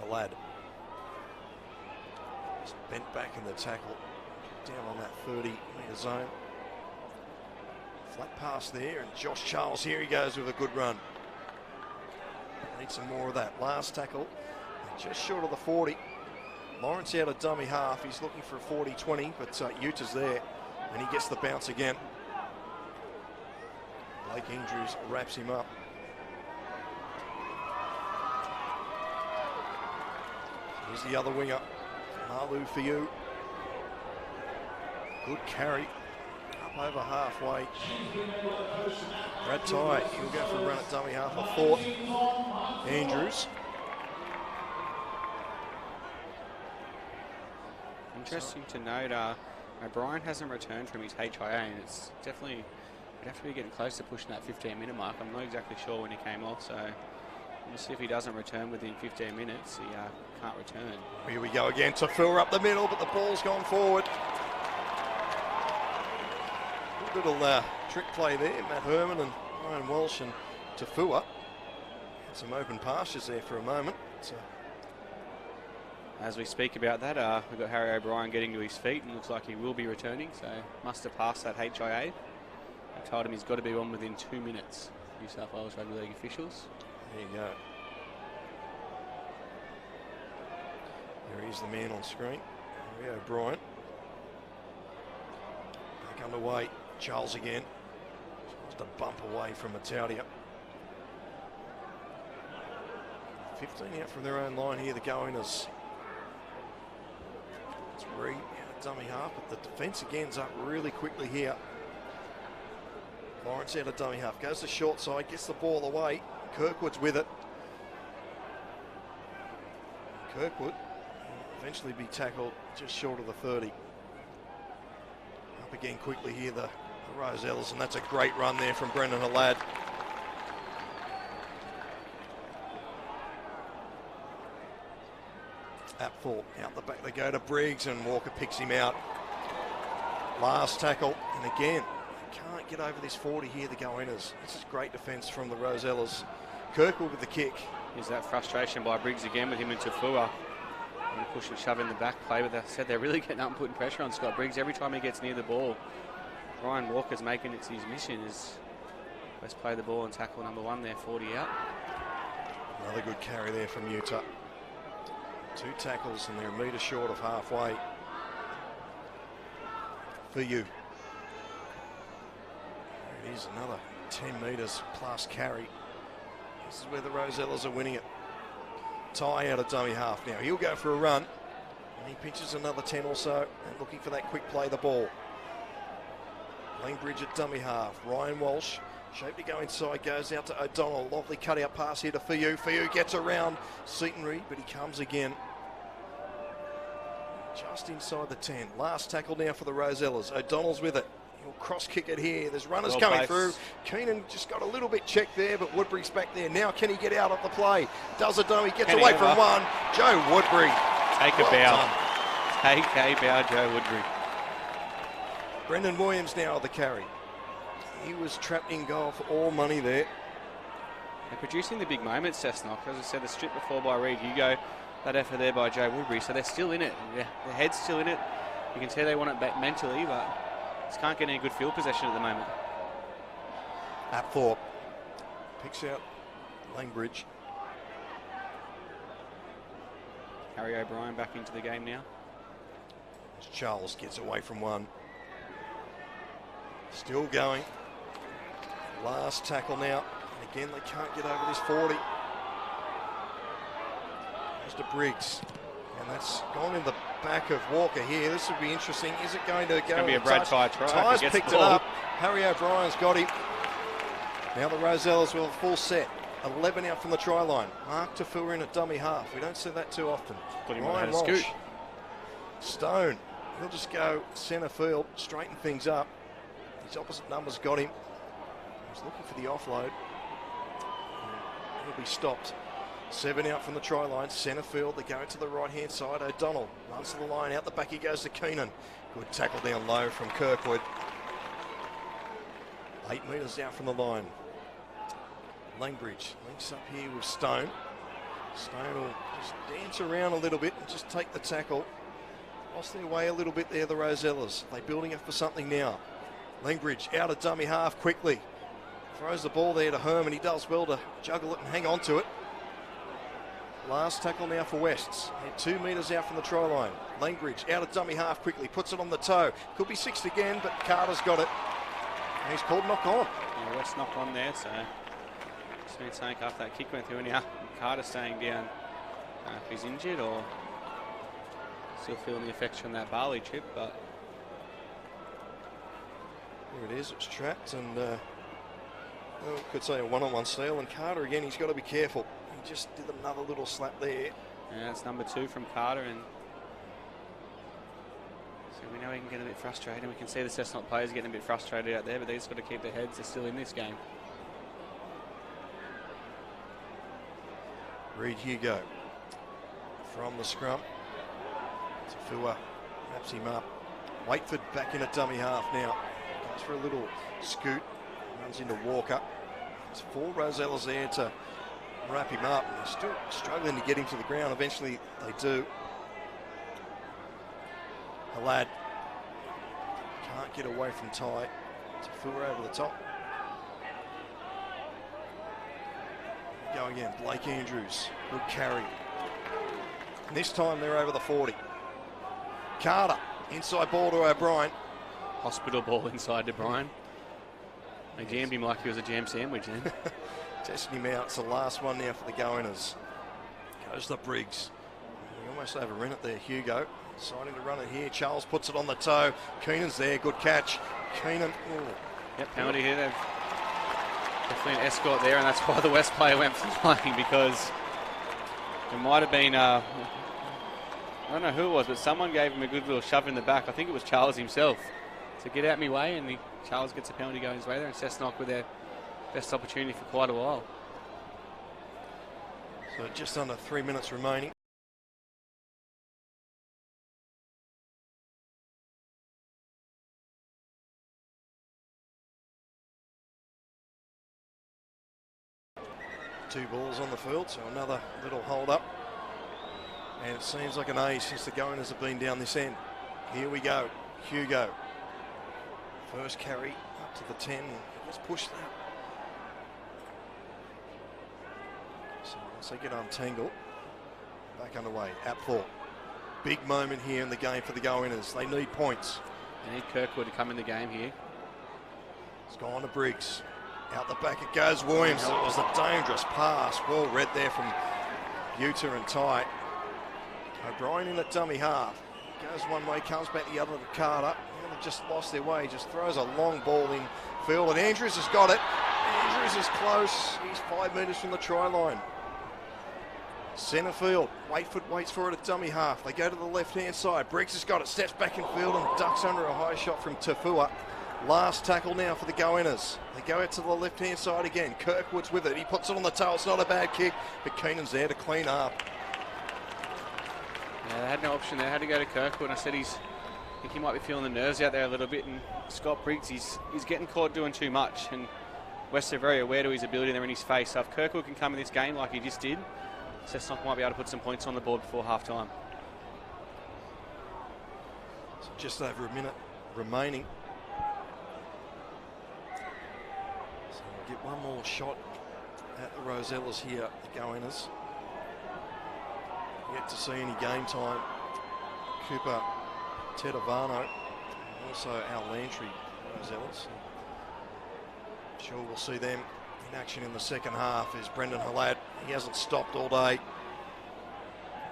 The lad. Just bent back in the tackle. Down on that 30-metre zone. Flat pass there, and Josh Charles, here he goes with a good run. Need some more of that. Last tackle, just short of the 40. Lawrence out of dummy half. He's looking for a 40-20, but Utah's there, and he gets the bounce again. Blake Andrews wraps him up. Here's the other winger, Malu for you. Good carry. Up over halfway. Brad Ty, he'll go for a run at dummy half. A fourth. Andrews. Interesting to note, O'Brien hasn't returned from his HIA, and it's definitely, we'd have to be getting close to pushing that 15-minute mark. I'm not exactly sure when he came off, so we'll see if he doesn't return within 15 minutes. He can't return. Here we go again. Tafua up the middle, but the ball's gone forward. Little trick play there, Matt Herman and Ryan Walsh and Tafua. Had some open pastures there for a moment. So. As we speak about that, we've got Harry O'Brien getting to his feet and looks like he will be returning, so must have passed that HIA. I told him he's got to be on within 2 minutes. New South Wales Rugby League officials. There you go. There is the man on screen, Harry O'Brien. Back underway. Charles again. Just a bump away from Mataudia. 15 out from their own line here, the Goannas. It's Reed out of dummy half, but the defence again's up really quickly here. Lawrence out of dummy half, goes to short side, gets the ball away. Kirkwood's with it. Kirkwood will eventually be tackled just short of the 30. Up again quickly here, the Rosellas, and that's a great run there from Brendan Halad. At full, out the back they go to Briggs, and Walker picks him out. Last tackle, and again, can't get over this 40 here, the Goannas. This is great defence from the Rosellas. Kirkwood with the kick. Is that frustration by Briggs again with him and Tafua. And push and shove in the back play, but they said they're really getting up and putting pressure on Scott Briggs every time he gets near the ball. Ryan Walker's making it his mission is let's play the ball and tackle number 1 there, 40 out. Another good carry there from Utah. 2 tackles and they're a metre short of halfway. For you. There it is, another 10 metres plus carry. This is where the Rosellas are winning it. Ty out of dummy half now. He'll go for a run. And he pinches another 10 or so. And looking for that quick play the ball. Langbridge at dummy half. Ryan Walsh. Shape to go inside. Goes out to O'Donnell. Lovely cutout pass here to Fiu. Fiu gets around Seaton Reed, but he comes again. Just inside the 10. Last tackle now for the Rosellas. O'Donnell's with it. He'll cross kick it here. There's runners Well coming placed. through. Keenan just got a little bit checked there, but Woodbury's back there. Now can he get out of the play? Does a dummy, gets Can he away ever? from one. Joe Woodbury. Take a Well bow. done. Take a bow, Joe Woodbury. Brendan Williams now the carry. He was trapped in goal for all money there. They're producing the big moments, Cessnock. As I said, the strip before by Reid Hugo, that effort there by Joe Woodbury. So they're still in it. Yeah, their head's still in it. You can see they want it back mentally, but just can't get any good field possession at the moment. Apthorpe picks out Langbridge. Harry O'Brien back into the game now. As Charles gets away from one. Still going. Last tackle now. And again, they can't get over this 40. Goes to Briggs. And that's gone in the back of Walker here. This would be interesting. Is it going to It's go? going to be a Brad Tye try. Ty's if he gets picked the it ball. up. Harry O'Brien's got him. Now the Rosellas will have full set. 11 out from the try line. Mark Tafua in a dummy half. We don't see that too often. Put him Ryan on a Walsh. scoot. Stone. He'll just go centre field, straighten things up. His opposite numbers got him. He's looking for the offload. He'll be stopped. 7 out from the try line, centre field. They go to the right-hand side. O'Donnell runs to the line. Out the back he goes to Keenan. Good tackle down low from Kirkwood. 8 metres out from the line. Langbridge links up here with Stone. Stone will just dance around a little bit and just take the tackle. Lost their way a little bit there, the Rosellas. They're building up for something now. Langbridge out of dummy half quickly. Throws the ball there to Herman. He does well to juggle it and hang on to it. Last tackle now for Wests. They're 2 metres out from the try line. Langbridge out of dummy half quickly. Puts it on the toe. Could be sixth again, but Carter's got it. And he's called knock on. Yeah, West knock on there, so just been saying after that kick went through, and now Carter staying down. If he's injured or still feeling the effects from that Barley trip, but There it is, it's trapped, and well, could say a one-on-one steal. And Carter again, he's got to be careful. He just did another little slap there. yeah, that's number 2 from Carter, and so we know he can get a bit frustrated. We can see the Cessnock players getting a bit frustrated out there, but they've just got to keep their heads. They're still in this game. Reid Hugo from the scrum. Tafua wraps him up. Waitford back in a dummy half now. Goes for a little scoot. Runs into Walker. There's 4 Rosellas there to wrap him up. They're still struggling to get him to the ground. Eventually they do. Halad can't get away from Ty. Tafua over the top. Go again, Blake Andrews, good carry. And this time they're over the 40. Carter, inside ball to O'Brien. Hospital ball inside to Brian. They jammed him like he was a jam sandwich then. Testing him out, it's the last one now for the Goannas. Goes to Briggs. He almost overran it there, Hugo. Deciding to run it here, Charles puts it on the toe. Keenan's there, good catch. Keenan, Yep, penalty here. They've definitely an escort there, and that's why the West player went flying, because it might have been, I don't know who it was, but someone gave him a good little shove in the back. I think it was Charles himself. To get out my way, and Charles gets a penalty going his way there, and Cessnock with their best opportunity for quite a while. so just under 3 minutes remaining. Two balls on the field, so another little hold up. And it seems like an A since the Goannas have been down this end. Here we go, Hugo. First carry up to the 10, just push that. So once they get untangled, back underway, Apthorpe. Big moment here in the game for the Goannas. They need points. They need Kirkwood to come in the game here. It's gone to Briggs. Out the back it goes, Williams. It was a dangerous pass. Well read there from Utah and Ty. O'Brien in a dummy half. Goes one way, comes back the other to Carter. Well, they've just lost their way. Just throws a long ball in field, and Andrews has got it. Andrews is close. He's 5 metres from the try line. Centre field. Waitford waits for it at dummy half. They go to the left-hand side. Briggs has got it. Steps back in field and ducks under a high shot from Tafua. Last tackle now for the Goannas. They go out to the left-hand side again. Kirkwood's with it. He puts it on the tail. It's not a bad kick, but Keenan's there to clean up. Yeah, they had no option there. Had to go to Kirkwood. I said I think he might be feeling the nerves out there a little bit. And Scott Briggs, he's getting caught doing too much. And West are very aware to his ability there in his face. So if Kirkwood can come in this game like he just did, Cessnock might be able to put some points on the board before half-time. So just over a minute remaining. So we'll get one more shot at the Rosellas here, the Goannas. Yet to see any game time. Cooper Tedovano, and also Al Lantry, Rosellas. Sure we'll see them in action in the second half. Is Brendan Halad. He hasn't stopped all day.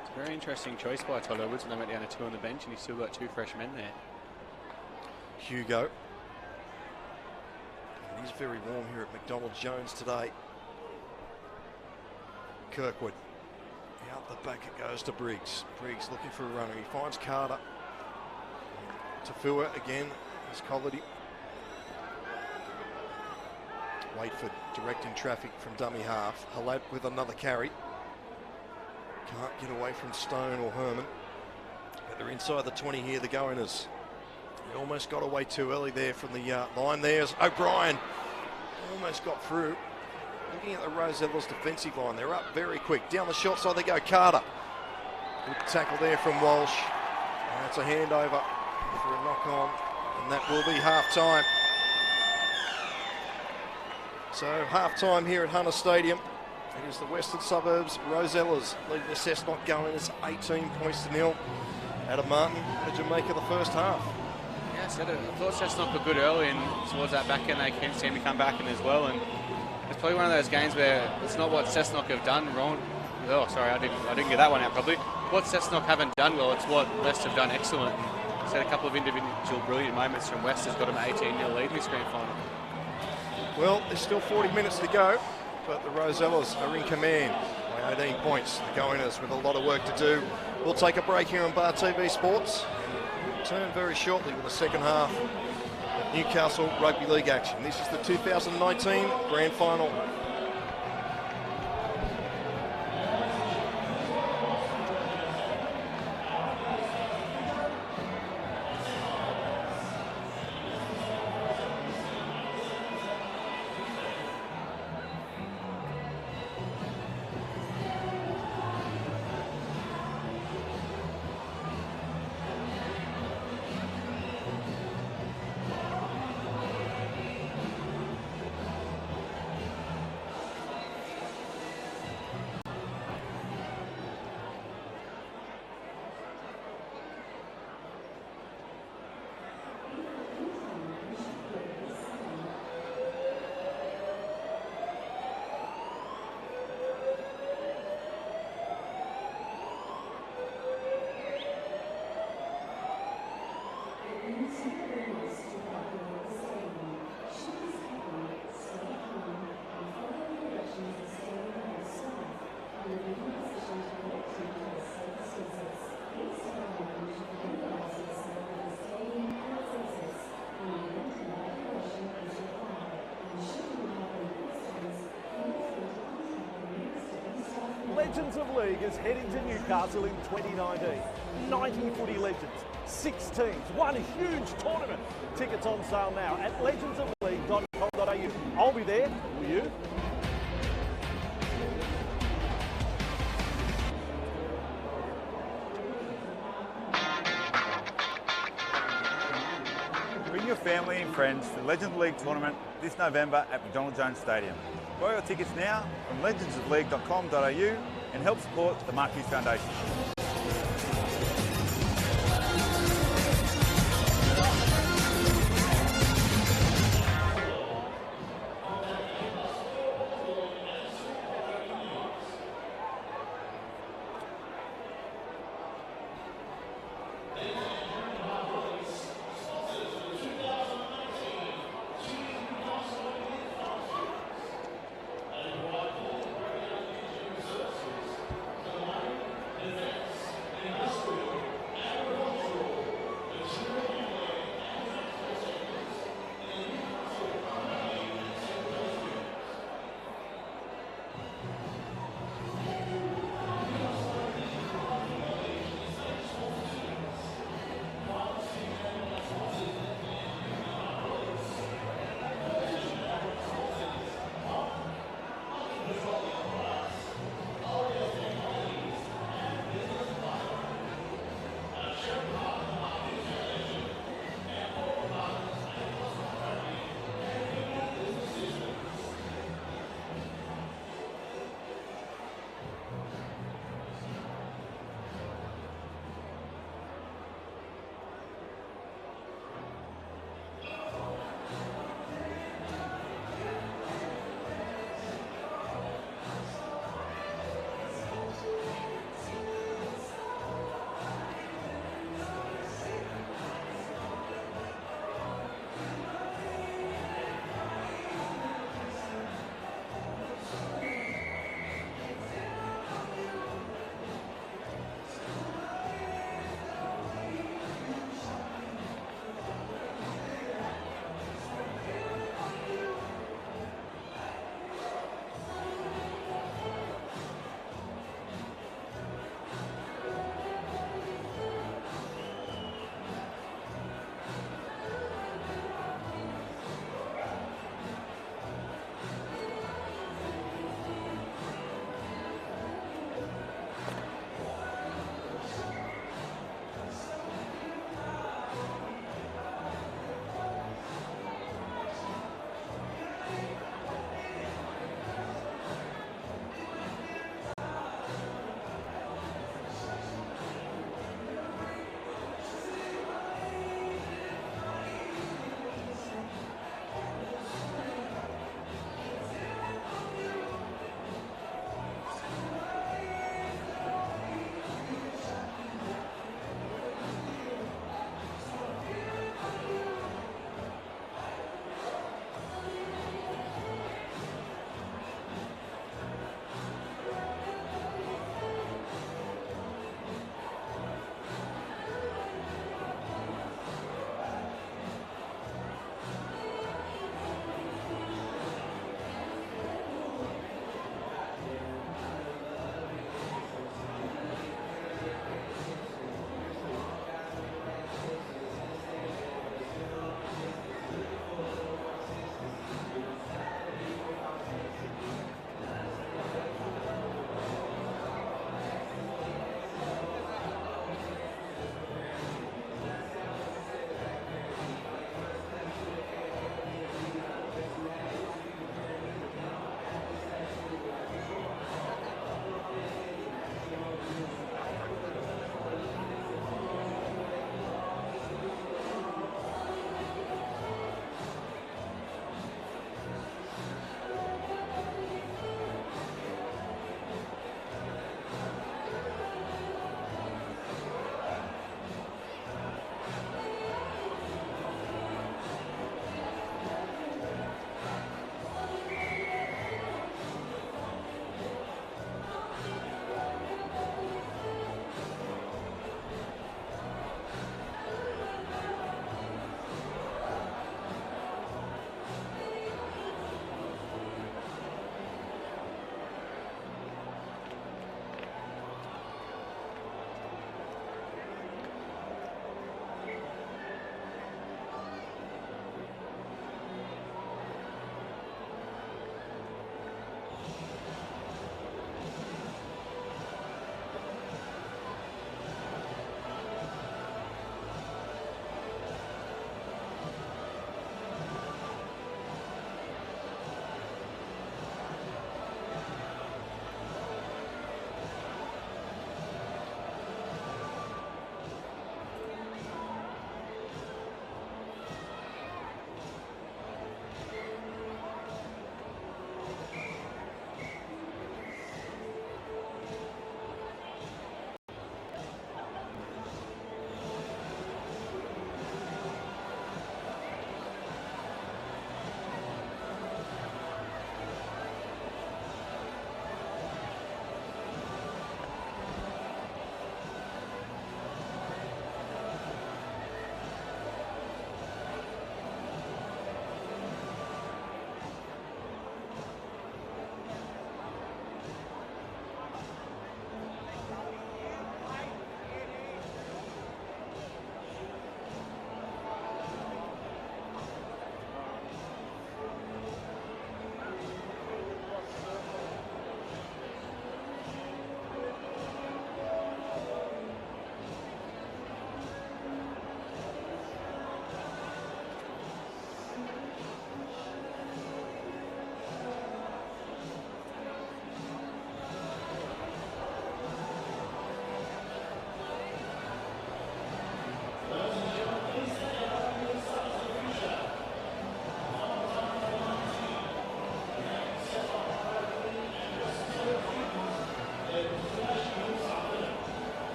It's a very interesting choice by Todd Edwards when they went down to 2 on the bench, and he's still got 2 fresh men there. Hugo. It is very warm here at McDonald Jones today. Kirkwood. Out the back it goes to Briggs. Briggs looking for a runner. He finds Carter. Tafua again. There's Colledy. Waitford directing traffic from dummy half. Halad with another carry. Can't get away from Stone or Herman. But they're inside the 20 here, the Goannas. He almost got away too early there from the line. There's O'Brien. Almost got through. Looking at the Rosellas defensive line, they're up very quick. Down the short side they go. Carter. Good tackle there from Walsh. And that's a handover for a knock on. And that will be half time. So half time here at Hunter Stadium. It is the Western Suburbs Rosellas leading the Cessnock Goannas 18 points to 0. Adam Martin, what did you make of the first half? Yeah, I thought Cessnock were good early, and towards that back end they seem to come back in as well. And it's probably one of those games where it's not what Cessnock have done wrong. Oh, sorry, I didn't get that one out properly. What Cessnock haven't done well, it's what West have done excellent. It's had a couple of individual brilliant moments from West. Has got an 18-0 lead in this grand final. Well, there's still 40 minutes to go, but the Rosellas are in command by 18 points. The Goannas with a lot of work to do. We'll take a break here on Bar TV Sports and return very shortly with the second half of Newcastle Rugby League action. This is the 2019 Grand Final. Legends of League is heading to Newcastle in 2019. 90 footy legends, 6 teams, one huge tournament. Tickets on sale now at legendsofleague.com.au. I'll be there, will you? Bring your family and friends to the Legends of League tournament this November at McDonald Jones Stadium. Buy your tickets now from legendsofleague.com.au and help support the Mark Hughes Foundation.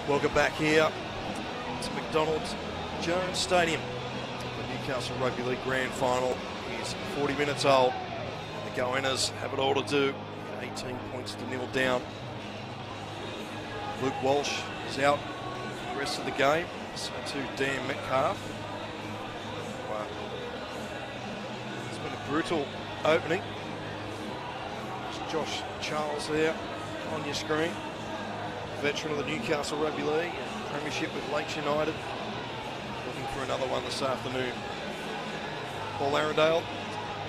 Welcome back here to McDonald Jones Stadium. The Newcastle Rugby League Grand Final is 40 minutes old. And the Goannas have it all to do. 18 points to 0 down. Luke Walsh is out for the rest of the game. So too Dan Metcalf. Wow. It's been a brutal opening. There's Josh Charles there on your screen. Veteran of the Newcastle Rugby League, premiership with Lakes United. Looking for another one this afternoon. Paul Arundale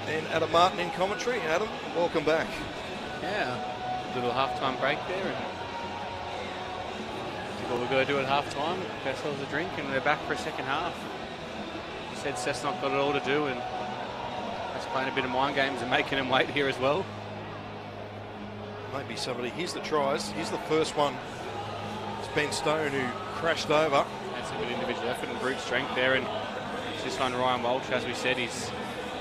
and Adam Martin in commentary. Adam, welcome back. Yeah, little half-time break there, and what we're going to do at half-time, get ourselves a drink, and we're back for a second half. You said Cessnock got it all to do, and that's playing a bit of mind games and making him wait here as well. Maybe somebody, here's the tries. Here's the first one. It's Ben Stone who crashed over. That's a good individual effort and brute strength there, and it's just on Ryan Walsh, as we said, he's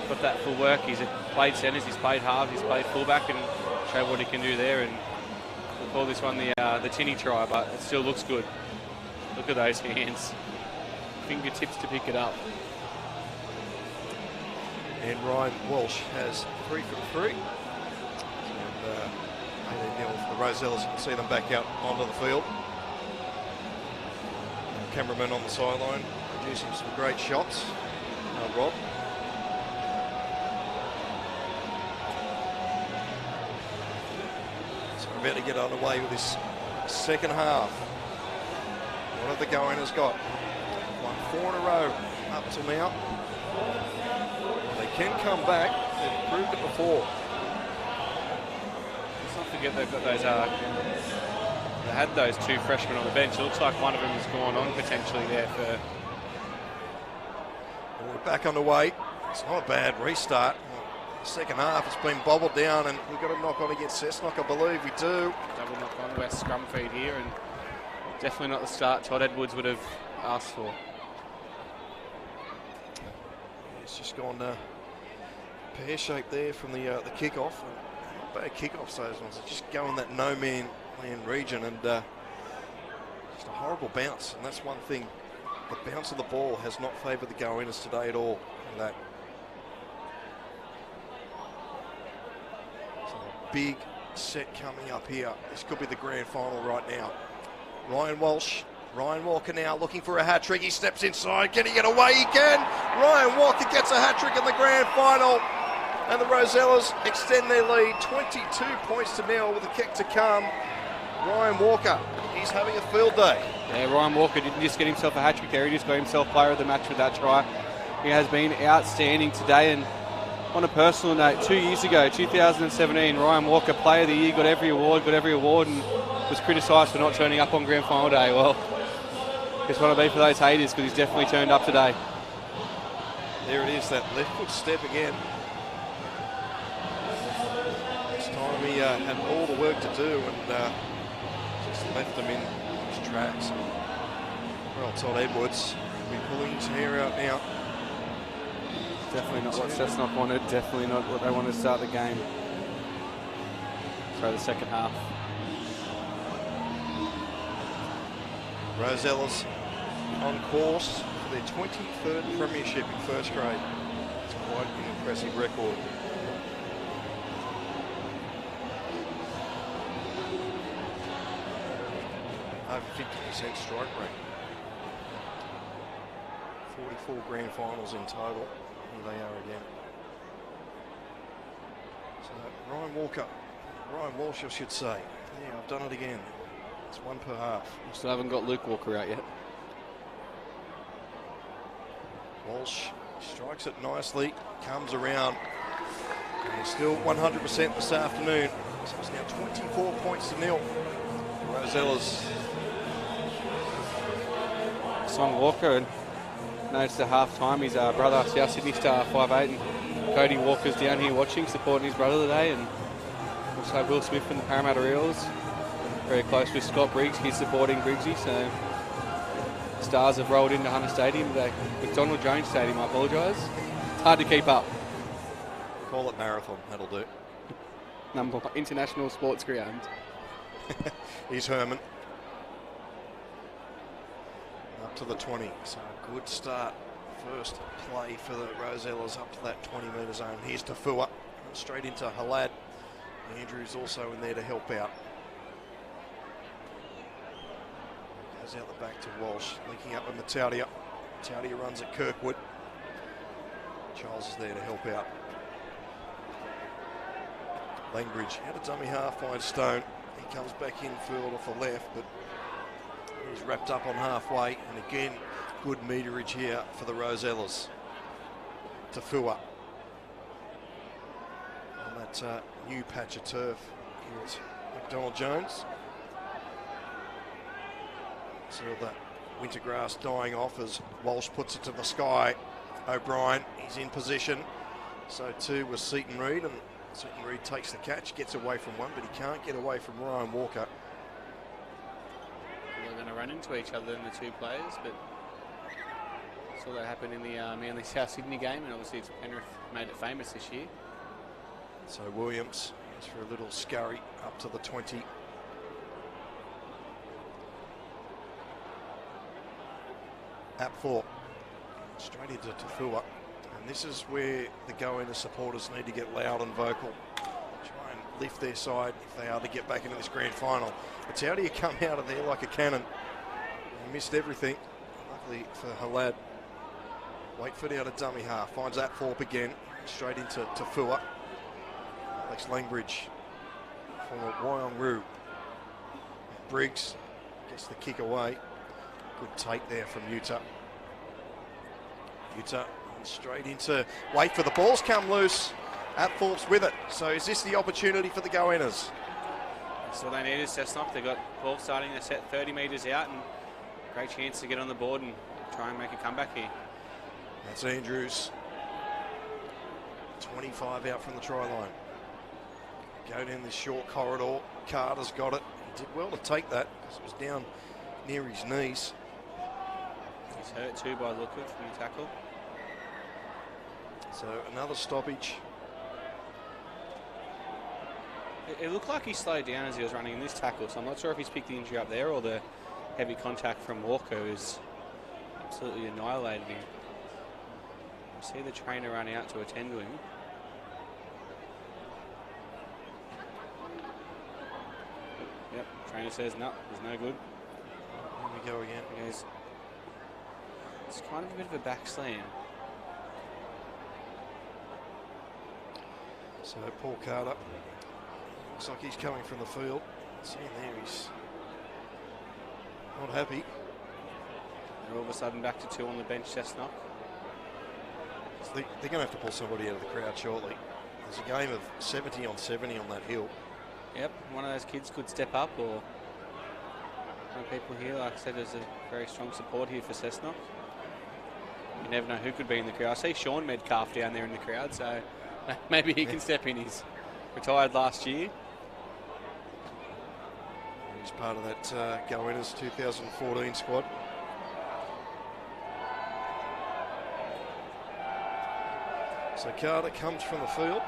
got that full work. He's played centres, he's played halves, he's played fullback, and showed what he can do there. And we'll call this one the tinny try, but it still looks good. Look at those hands, fingertips to pick it up. And Ryan Walsh has 3 from 3. And 18-0 for the Rosellas. You can see them back out onto the field. Cameraman on the sideline producing some great shots. Rob. So we're about to get underway with this second half. What have the Goannas got? Won 4 in a row up till now. They can come back. They've proved it before. Let's not forget they've got those. They had those 2 freshmen on the bench. It looks like one of them has gone on potentially there for. We're back underway. It's not a bad restart. Second half, it's been bobbled down, and we've got to knock on against Cessnock, I believe we do. Double knock on West scrum feed here, and definitely not the start Todd Edwards would have asked for. It's just gone pear shaped there from the kickoff. Bad kickoffs, those ones. They just go in that no-man land region, and just a horrible bounce. And that's one thing. The bounce of the ball has not favoured the Goannas today at all. That big set coming up here. This could be the grand final right now. Ryan Walker now looking for a hat-trick. He steps inside. Can he get away? He can. Ryan Walker gets a hat-trick in the grand final. And the Rosellas extend their lead 22 points to 0 with a kick to come. Ryan Walker, he's having a field day. Yeah, Ryan Walker didn't just get himself a hat-trick there. He just got himself player of the match with that try. He has been outstanding today. And on a personal note, 2 years ago, 2017, Ryan Walker, player of the year, got every award, and was criticised for not turning up on grand final day. Well, just want to be for those haters, because he's definitely turned up today. There it is, that left foot step again. This time he had all the work to do, and just left him in his tracks. Well, Todd Edwards will be pulling his hair out now. Definitely not what Cessnock wanted, definitely not what they wanted to start the game. So the second half. Rosellas on course for their 23rd premiership in first grade. It's quite an impressive record. Over 50% strike rate. 44 grand finals in total. Here they are again. So Ryan Walsh, I should say. Yeah, I've done it again. It's 1 per half. Still haven't got Luke Walker out yet. Walsh strikes it nicely, comes around, and he's still 100% this afternoon. So it's now 24 points to 0. Rosellas. Song Walker, and noticed at half time his brother, South Sydney star 5'8", and Cody Walker's down here watching, supporting his brother today, and also Will Smith from the Parramatta Eels. Very close with Scott Briggs, he's supporting Briggsy, so Stars have rolled into Hunter Stadium today. McDonald Jones Stadium, I apologise. It's hard to keep up. Call it marathon, that'll do. Number one, international sports ground. Here's Herman. Up to the 20. So a good start. First play for the Rosellas up to that 20 metre zone. Here's Tafua. Straight into Halad. Andrew's also in there to help out. Goes out the back to Walsh. Linking up with Mataudia. Mataudia runs at Kirkwood. Charles is there to help out. Langbridge out of dummy half, finds Stone. He comes back infield off the left, but he's wrapped up on halfway. And again, good meterage here for the Rosellas. Tafua on that new patch of turf here at McDonald Jones. So that winter grass dying off as Walsh puts it to the sky. O'Brien, he's in position. So too was Seaton Reid, and Seaton Reid takes the catch, gets away from one, but he can't get away from Ryan Walker. They're going to run into each other in the two players, but saw that happen in the Manly South Sydney game, and obviously Penrith made it famous this year. So Williams goes for a little scurry up to the 20. At 4. Straight into Tafua. And this is where the Goannas supporters need to get loud and vocal. Try and lift their side if they are to get back into this grand final. It's how do you come out of there like a cannon? He missed everything. Luckily for Halad. Waitford out of dummy half. Finds that Thorpe again. Straight into Tafua. Alex Langbridge for Wyong-Roo. Briggs gets the kick away. Good take there from Utah. Utah straight into wait for the balls come loose. Apthorpe's with it. So is this the opportunity for the Goannas? That's all they need is Cessnock. They've got ball starting to set 30 metres out, and great chance to get on the board and try and make a comeback here. That's Andrews. 25 out from the try line. Go down this short corridor. Carter's got it. He did well to take that because it was down near his knees. He's hurt too by the look of it from the tackle. So another stoppage. It looked like he slowed down as he was running in this tackle, so I'm not sure if he's picked the injury up there or the heavy contact from Walker who's absolutely annihilated him. You see the trainer run out to attend to him. Yep, trainer says no, he's no good. Here we go again. He goes, it's kind of a bit of a back slam. So Paul Carter, looks like he's coming from the field. See there, he's not happy. They're all of a sudden back to 2 on the bench, Cessnock. So they're going to have to pull somebody out of the crowd shortly. There's a game of 70 on 70 on that hill. Yep, one of those kids could step up, or one of people here, like I said, there's a very strong support here for Cessnock. You never know who could be in the crowd. I see Sean Medcalf down there in the crowd, so maybe he can step in. He's retired last year. He's part of that Goannas 2014 squad. So Carter comes from the field,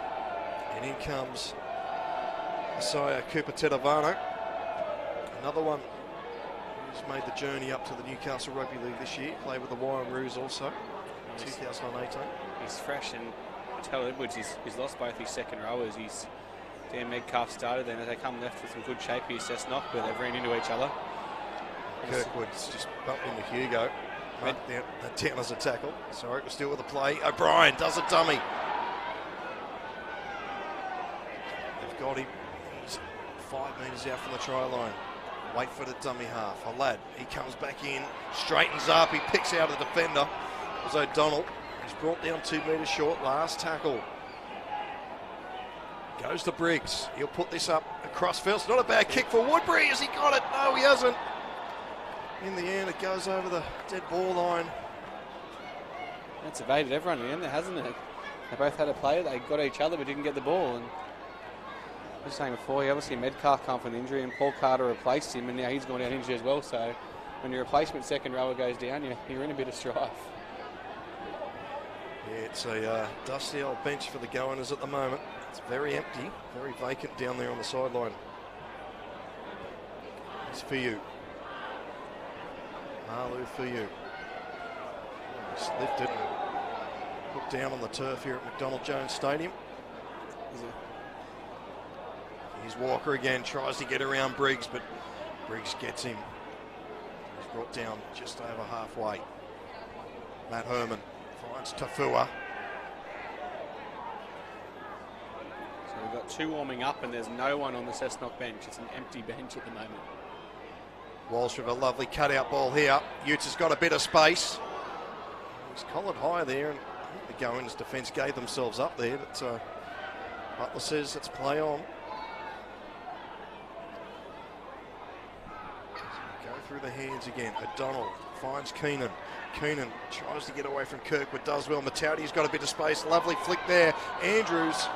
and in comes Isaiah Cooper-Tedavano. Another one who's made the journey up to the Newcastle Rugby League this year. Played with the Wyong-Roos also, 2018. He's fresh, and Tell Edwards, he's lost both his second rowers. Dan Medcalf started, then as they come left with some good shape here, Cessnock, where they've ran into each other. Kirkwood's just bumped into Hugo. Down as a tackle. Sorry, we're still with the play. O'Brien does a dummy. They've got him. He's 5 metres out from the try line. Wait for the dummy half. A lad, he comes back in, straightens up, he picks out a defender. It was O'Donnell. He's brought down 2 metres short. Last tackle. Goes to Briggs. He'll put this up across field. It's not a bad kick for Woodbury. Has he got it? No, he hasn't. In the end, it goes over the dead ball line. That's evaded everyone in the end, hasn't it? They both had a play. They got each other but didn't get the ball. And I was saying before, obviously Medcalf come from an injury and Paul Carter replaced him, and now he's gone down injured as well. So when your replacement second rower goes down, you're in a bit of strife. Yeah, it's a dusty old bench for the Goannas at the moment. It's very empty, very vacant down there on the sideline. It's for you. Malu for you. He's lifted and put down on the turf here at McDonald Jones Stadium. Here's Walker again, tries to get around Briggs, but Briggs gets him. He's brought down just over halfway. Matt Herman finds Tafua. So we've got two warming up and there's no one on the Cessnock bench. It's an empty bench at the moment. Walsh with a lovely cutout ball here. Utes has got a bit of space. He's collared high there, and I think the Goannas defence gave themselves up there, but Butler says let's play on. Go through the hands again. O'Donnell finds Keenan. Keenan tries to get away from Kirkwood, does well. Mataudi's got a bit of space. Lovely flick there. Andrews.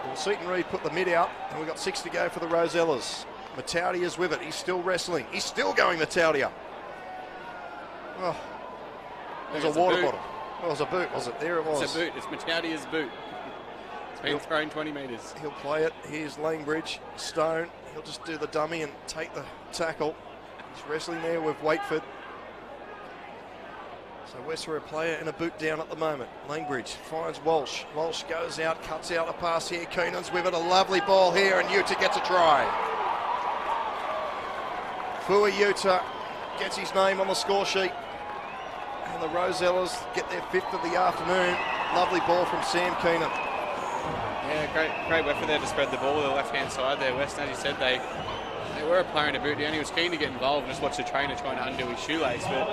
Well, Seaton Reid put the mid out, and we've got 6 to go for the Rosellas. Mataudia is with it. He's still wrestling. He's still going, Mataudia. Oh, there's a water bottle. Oh, it was a boot, was it? There it was. It's a boot. It's Mataudia's boot. It's been thrown 20 metres. He'll play it. Here's Langbridge. Stone. He'll just do the dummy and take the tackle. He's wrestling there with Wakeford. So Westbury player in a boot down at the moment. Langbridge finds Walsh. Walsh goes out, cuts out a pass here. Keenan's with it. A lovely ball here, and Utah gets a try. Fua Utah gets his name on the score sheet. And the Rosellas get their 5th of the afternoon. Lovely ball from Sam Keenan. Yeah, great effort there to spread the ball to the left-hand side there. West, as you said, they were a player in a boot down. He was keen to get involved and just watch the trainer trying to undo his shoelace. But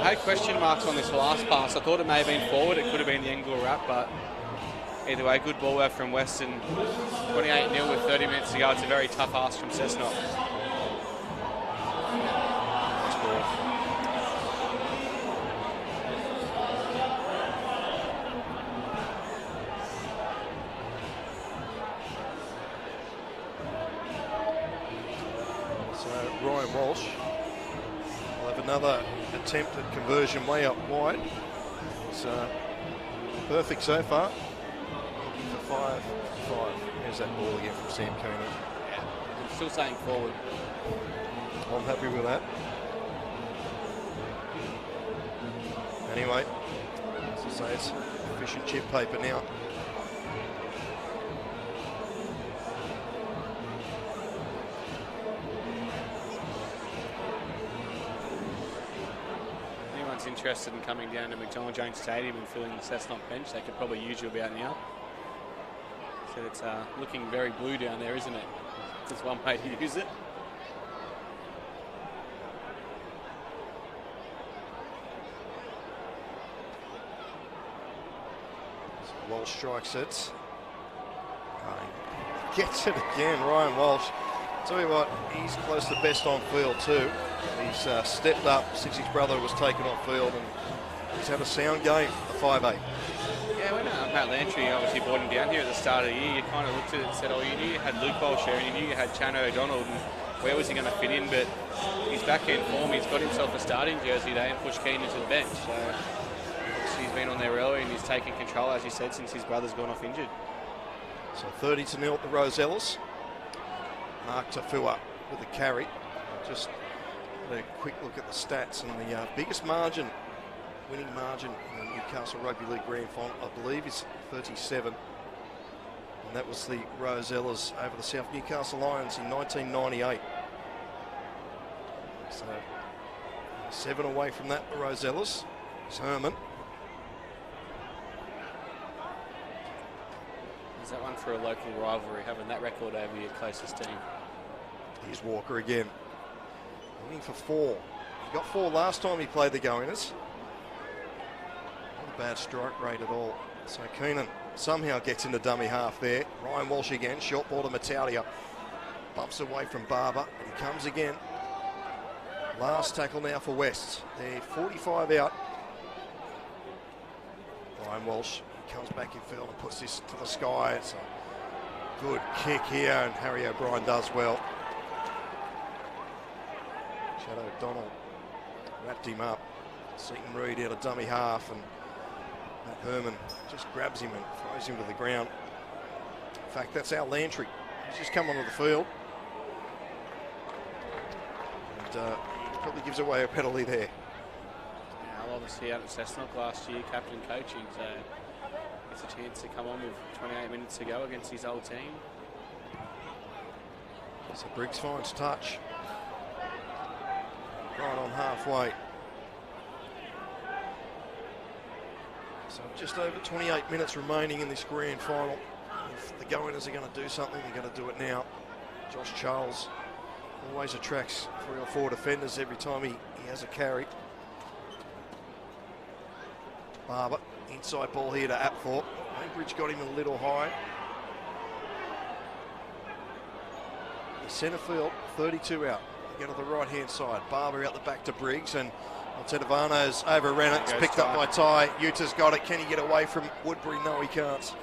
I had question marks on this last pass. I thought it may have been forward. It could have been the angle wrap, but either way, good ball work from Western. 28-0 with 30 minutes to go. It's a very tough ask from Cessnock. Ryan Walsh will have another attempt at conversion way up wide. It's perfect so far. For 5-5. There's that ball again from Sam Keenan. Yeah, I'm still saying forward. I'm happy with that. Anyway, as I say, it's efficient chip paper now. Interested in coming down to McDonald Jones Stadium and filling the Cessnock bench, they could probably use you about now. So it's looking very blue down there, isn't it? There's one way to use it. So Walsh strikes it. Gets it again, Ryan Walsh. Tell you what, he's close to best on field too. He's stepped up since his brother was taken off field, and he's had a sound game, the 5'8". Yeah, when Matt Lantry obviously brought him down here at the start of the year, you kind of looked at it and said, oh, you knew you had Luke Walsh there, and you knew you had Chano O'Donnell, and where was he going to fit in? But he's back in form. He's got himself a starting jersey today and pushed Keenan to the bench. So obviously he's been on there early, and he's taken control, as you said, since his brother's gone off injured. So 30-0 at the Rosellas. Mark Tafua with the carry. Just a quick look at the stats, and the biggest margin, winning margin in the Newcastle Rugby League Grand Final, I believe, is 37. And that was the Rosellas over the South Newcastle Lions in 1998. So 7 away from that, the Rosellas. It's Herman. Is that one for a local rivalry, having that record over your closest team? Here's Walker again. Looking for 4. He got 4 last time he played the Goannas. Not a bad strike rate at all. So Keenan somehow gets into dummy half there. Ryan Walsh again, short ball to Mataudia. Bumps away from Barber, and he comes again. Last tackle now for West. They're 45 out. Ryan Walsh comes back in field and puts this to the sky. It's a good kick here, and Harry O'Brien does well. Shadow O'Donnell wrapped him up. Seaton Reid out of dummy half, and Matt Herman just grabs him and throws him to the ground. In fact, that's our Lantry. He's just come onto the field. probably gives away a penalty there. Yeah, well, obviously out at Cessnock last year, captain coaching, so gets a chance to come on with 28 minutes to go against his old team. So Briggs finds touch. Right on halfway. So just over 28 minutes remaining in this grand final. If the Goannas are going to do something, they're going to do it now. Josh Charles always attracts 3 or 4 defenders every time he has a carry. Barber, inside ball here to Apthorpe. Bainbridge got him a little high. The centre field, 32 out. They go to the right-hand side. Barber out the back to Briggs, and Montedovano's overran it. It's picked up by Ty. Utah's got it. Can he get away from Woodbury? No, he can't. So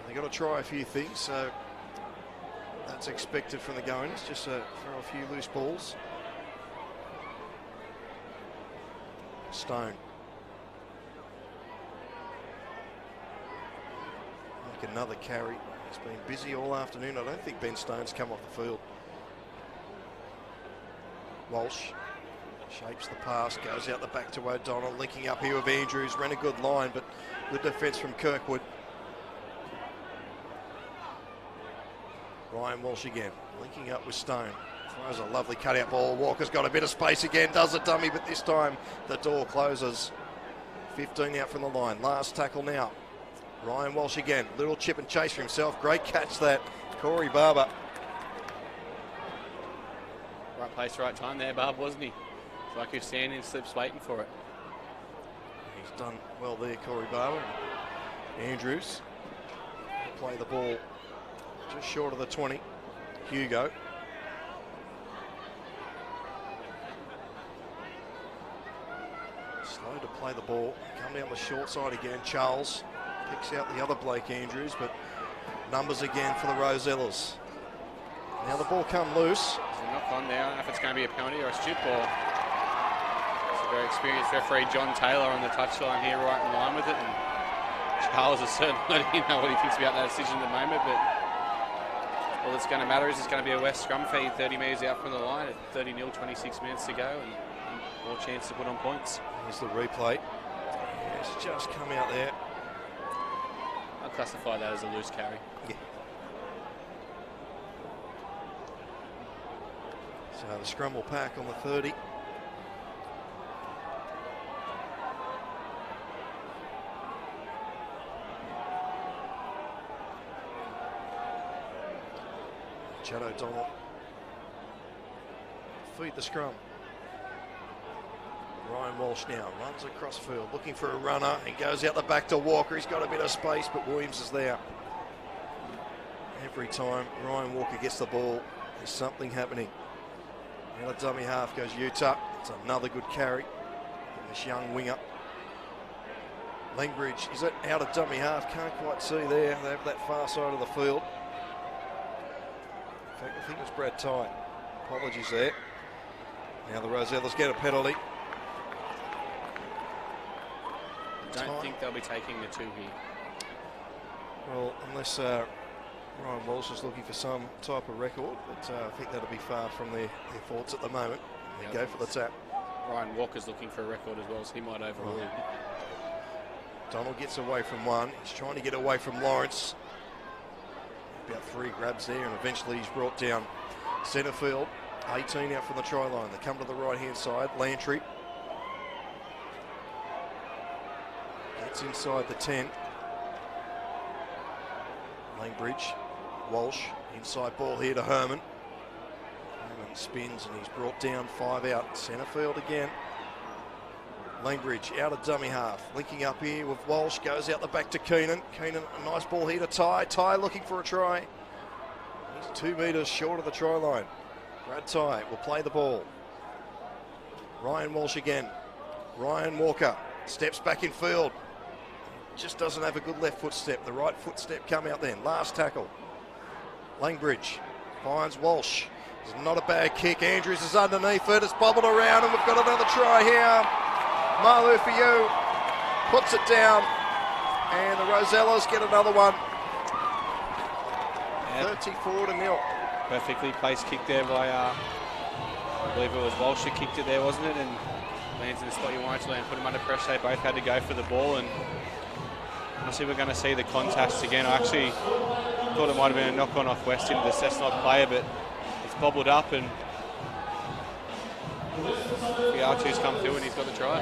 they've got to try a few things. So that's expected from the Goannas, just to throw a few loose balls. Stone. Make another carry. He's been busy all afternoon. I don't think Ben Stone's come off the field. Walsh shapes the pass, goes out the back to O'Donnell, linking up here with Andrews. Ran a good line, but good defence from Kirkwood. Ryan Walsh again, linking up with Stone. Throws a lovely cutout ball. Walker's got a bit of space again, does a dummy, but this time the door closes. 15 out from the line. Last tackle now. Ryan Walsh again, little chip and chase for himself. Great catch that, Corey Barber. Right place, right time there, Barb, wasn't he? It's like he was standing in slips waiting for it. He's done well there, Corey Barber. Andrews play the ball just short of the 20. Hugo. Slow to play the ball. Come down the short side again. Charles picks out the other Blake Andrews, but numbers again for the Rosellas. Now the ball come loose. There's a knock on there. I don't know if it's going to be a penalty or a strip ball. It's a very experienced referee, John Taylor, on the touchline here, right in line with it. And Charles is certainly letting you know what he thinks about that decision at the moment, but all that's going to matter is it's going to be a West scrum feed 30 metres out from the line at 30-0, 26 minutes to go, and more chance to put on points. Here's the replay. It's just come out there. I'll classify that as a loose carry. Yeah. So the scrum will pack on the 30. Chad O'Donnell. Feed the scrum. Ryan Walsh now runs across field, looking for a runner, and goes out the back to Walker. He's got a bit of space, but Williams is there. Every time Ryan Walker gets the ball, there's something happening. Now the dummy half goes Utah. It's another good carry from this young winger. Langbridge, is it out of dummy half? Can't quite see there. They have that far side of the field. In fact, I think it's Brad Ty. Apologies there. Now the Rosellas get a penalty. I don't think they'll be taking the 2 here. Well, unless Ryan Walsh is looking for some type of record, but I think that'll be far from their thoughts at the moment. They go for the tap. Ryan Walker's looking for a record as well, so he might overrule. Right. Donald gets away from one. He's trying to get away from Lawrence. About 3 grabs there, and eventually he's brought down. Centre field, 18 out from the try line. They come to the right-hand side. Lantry gets inside the 10. Langbridge, Walsh, inside ball here to Herman. Herman spins and he's brought down 5 out. Centre field again. Langbridge out of dummy half. Linking up here with Walsh, goes out the back to Keenan. Keenan, a nice ball here to Ty. Ty looking for a try. He's 2 metres short of the try line. Brad Ty will play the ball. Ryan Walsh again. Ryan Walker steps back in field. Just doesn't have a good left foot step. The right foot step come out then. Last tackle. Langbridge finds Walsh. It's not a bad kick. Andrews is underneath it. It's bobbled around and we've got another try here. Malu for you. Puts it down. And the Rosellas get another one. 34-0. perfectly placed kick there by, I believe it was Walsh who kicked it there, wasn't it? And lands in the spot you wanted to land, put him under pressure. They both had to go for the ball, and obviously we're going to see the contest again. I actually thought it might have been a knock-on off West into the Cessnock player, but it's bobbled up, and the R2's come through and he's got the try.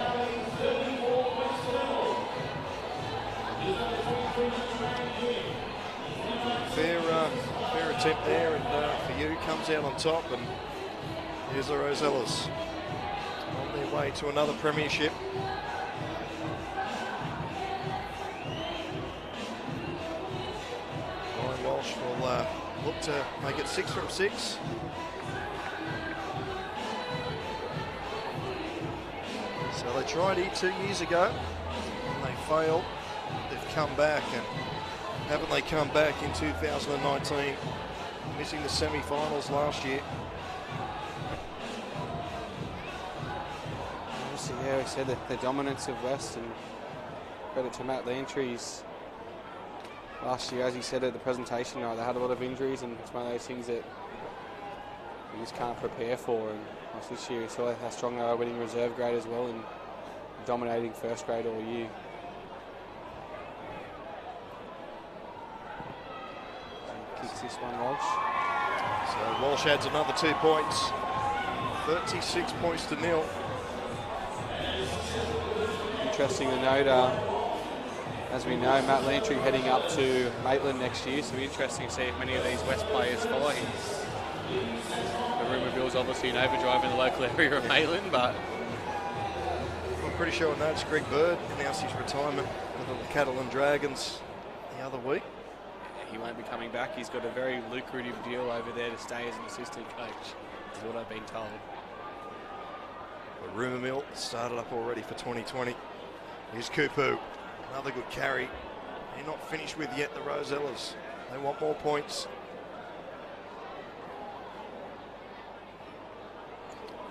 Fair attempt there, and for you comes out on top, and here's the Rosellas on their way to another premiership. Ryan Walsh will look to make it 6 from 6. So they tried it 2 years ago, and they failed. They've come back, and haven't they come back in 2019, missing the semi-finals last year? Obviously, yeah, we said the dominance of West, and credit to Matt Lantry's last year, as he said at the presentation, they had a lot of injuries, and it's one of those things that you just can't prepare for. And this year we saw how strong they are, winning reserve grade as well, and dominating first grade all year. Kicks this one, Walsh. So Walsh adds another 2 points. 36 points to 0. Interesting to note, as we know, Matt Lantry heading up to Maitland next year, so it'll be interesting to see if many of these West players follow him. The rumour bill's obviously an overdrive in the local area of Maitland, but I'm pretty sure I noticed Greg Bird announced his retirement with the Catalan Dragons the other week. he won't be coming back. He's got a very lucrative deal over there to stay as an assistant coach, is what I've been told. The rumour mill started up already for 2020. Here's Kupu, another good carry. They're not finished with yet, the Rosellas. They want more points.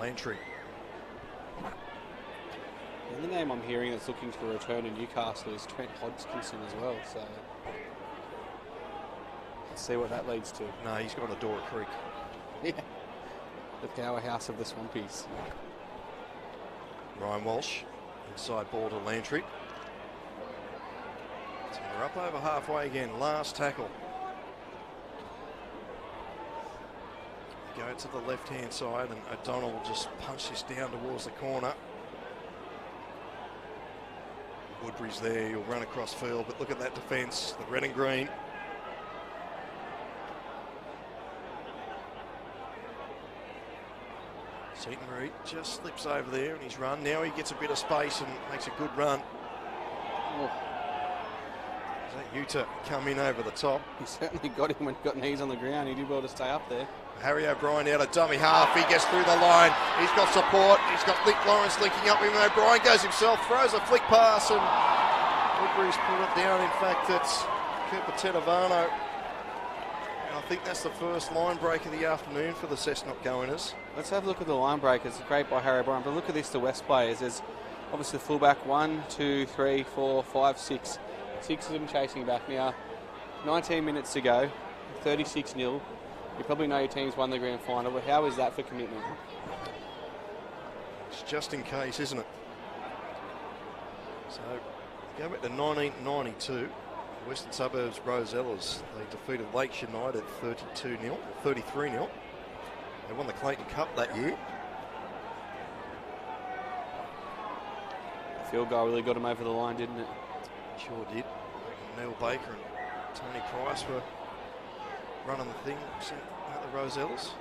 Lantry. And the name I'm hearing that's looking to return to Newcastle is Trent Hodgkinson as well, so let's see what that leads to. No, he's gone to Dora Creek. Yeah, the powerhouse of the Swampies. Ryan Walsh, inside ball to Lantry. So they're up over halfway again, last tackle. They go to the left-hand side and O'Donnell will just punch this down towards the corner. Woodbury's there, he'll run across field, but look at that defence, the red and green. Seton Reid just slips over there and he's run. Now he gets a bit of space and makes a good run. Oh. Is that Utah come in over the top? He certainly got him when he got knees on the ground. He did well to stay up there. Harry O'Brien out of dummy half. He gets through the line. He's got support. He's got Nick Lawrence linking up with him. O'Brien goes himself, throws a flick pass, and Woodbury's put it down. In fact, it's Cooper Tenavano. And I think that's the first line break of the afternoon for the Cessnock Goannas. Let's have a look at the line breakers. Great by Harry O'Brien, but look at this, the West players. There's obviously the fullback, 1, 2, 3, 4, 5, 6. 6 of them chasing back now. 19 minutes to go, 36-0. You probably know your team's won the grand final, but how is that for commitment? It's just in case, isn't it? So, go back to 1992. Western Suburbs Rosellas. They defeated Lakes United 32-0, 33-0. They won the Clayton Cup that year. The field goal really got them over the line, didn't it? Sure did. Neil Baker and Tony Price were running the thing at the Rosellas.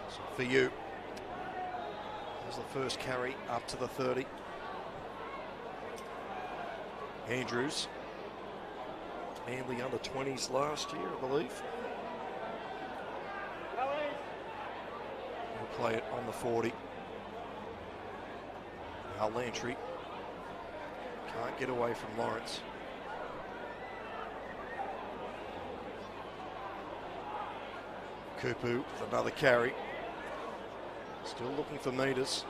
So for you, there's the first carry up to the 30. Andrews, Manly under 20s last year, I believe. We'll play it on the 40. Now Lantry can't get away from Lawrence. Kupu with another carry. Still looking for meters.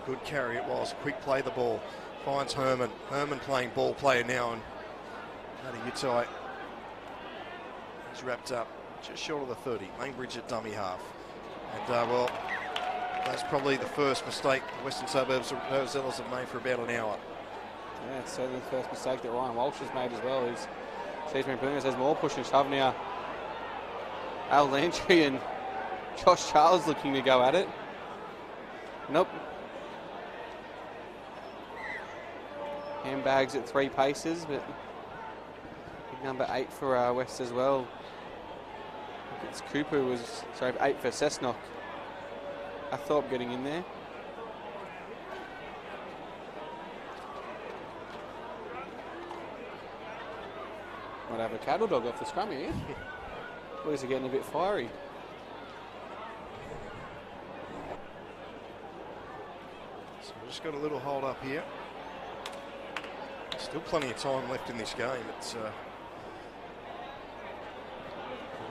Good carry it was. Quick play the ball. Finds Herman. Herman playing ball player now and Matty Utai is wrapped up just short of the 30. Langbridge at dummy half. And, well, that's probably the first mistake the Western Suburbs Rosellas have made for about an hour. Yeah, it's certainly the first mistake that Ryan Walsh has made as well. He's been putting us, there's more push and shove now. Al Landry and Josh Charles looking to go at it. Nope. Handbags at 3 paces, but big number 8 for West as well. It's Cooper was, sorry, 8 for Cessnock. I thought getting in there. Might have a cattle dog off the scrum here. Boys are getting a bit fiery. So we've just got a little hold up here. Still plenty of time left in this game. It's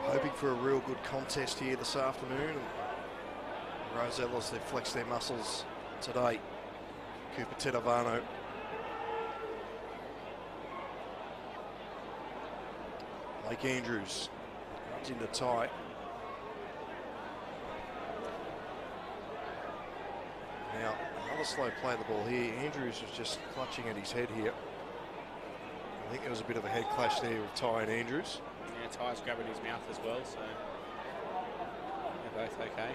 hoping for a real good contest here this afternoon. And Rosellas, they've flexed their muscles today. Cooper Tedavano. Blake Andrews runs into tie. Now, another slow play of the ball here. Andrews was just clutching at his head here. I think there was a bit of a head clash there with Ty and Andrews. Yeah, Ty's grabbing his mouth as well, so they're both okay.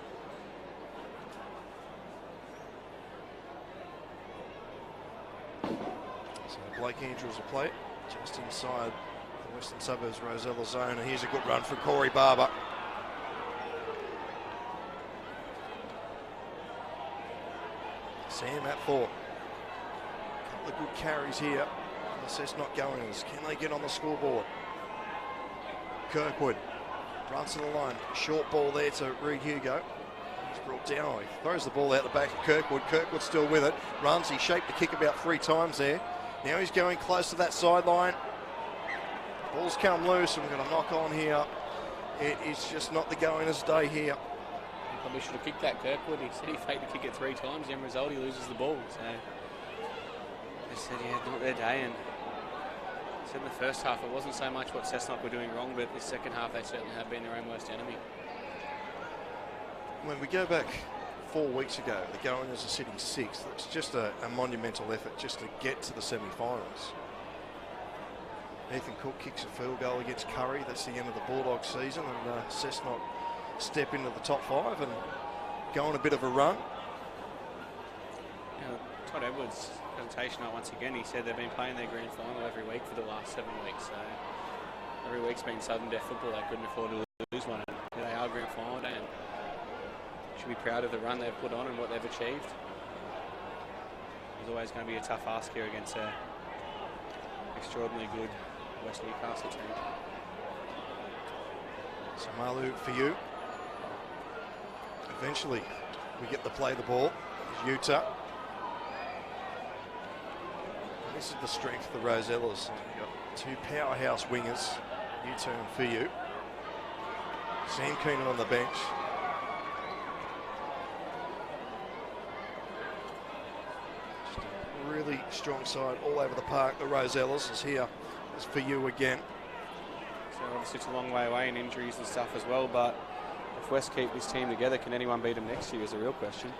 So Blake Andrews will play it just inside the Western Suburbs Rosella zone, and here's a good run from Corey Barber. Sam at 4. Couple of good carries here. The Cessnock Goannas. Can they get on the scoreboard? Kirkwood runs to the line. Short ball there to Reed Hugo. He's brought down. He throws the ball out the back of Kirkwood. Kirkwood's still with it. Runs. He shaped the kick about 3 times there. Now he's going close to that sideline. Ball's come loose, and we're going to knock on here. It is just not the Goannas' day here. He probably should have kicked that, Kirkwood. He said he faked the kick it 3 times. The end result, he loses the ball. So they said, yeah, not their day. And said in the first half, it wasn't so much what Cessnock were doing wrong, but the second half, they certainly have been their own worst enemy. When we go back 4 weeks ago, the Goannas are sitting 6th. It's just a monumental effort just to get to the semi-finals. Ethan Cook kicks a field goal against Curry. That's the end of the Bulldogs season, and Cessnock step into the top 5 and go on a bit of a run. You know, Todd Edwards' presentation once again, he said they've been playing their grand final every week for the last 7 weeks. So every week's been sudden death football. They couldn't afford to lose one. And they are grand final day, and should be proud of the run they've put on and what they've achieved. There's always going to be a tough ask here against an extraordinarily good West Newcastle team. So Malu for you. Eventually we get to play the ball. Here's Utah. And this is the strength of the Rosellas. You've got 2 powerhouse wingers, Utah and Fiu. Sam Keenan on the bench. Just a really strong side all over the park. The Rosellas is here. It's for you again. So obviously it's a long way away in injuries and stuff as well, but if West keep this team together, can anyone beat them next year is a real question.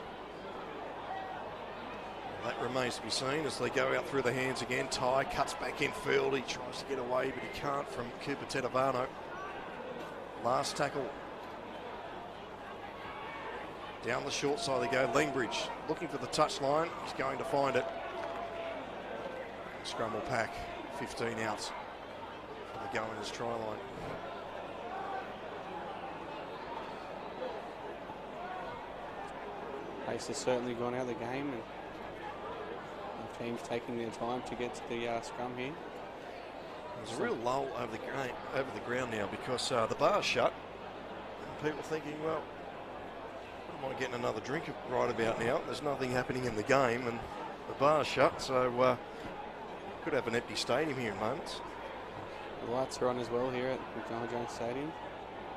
Well, that remains to be seen as they go out through the hands again. Ty cuts back in field. He tries to get away, but he can't from Cooper Tedavano. Last tackle. Down the short side they go. Langbridge looking for the touchline. He's going to find it. Scrum will pack. 15 out for the Goannas try line. Pace has certainly gone out of the game, and the team's taking their time to get to the scrum here. There's a real lull over the ground now because the bar's shut. And people thinking, well, I might get another drink right about now. There's nothing happening in the game, and the bar's shut, so could have an empty stadium here in moments. The lights are on as well here at McDonald Jones Stadium.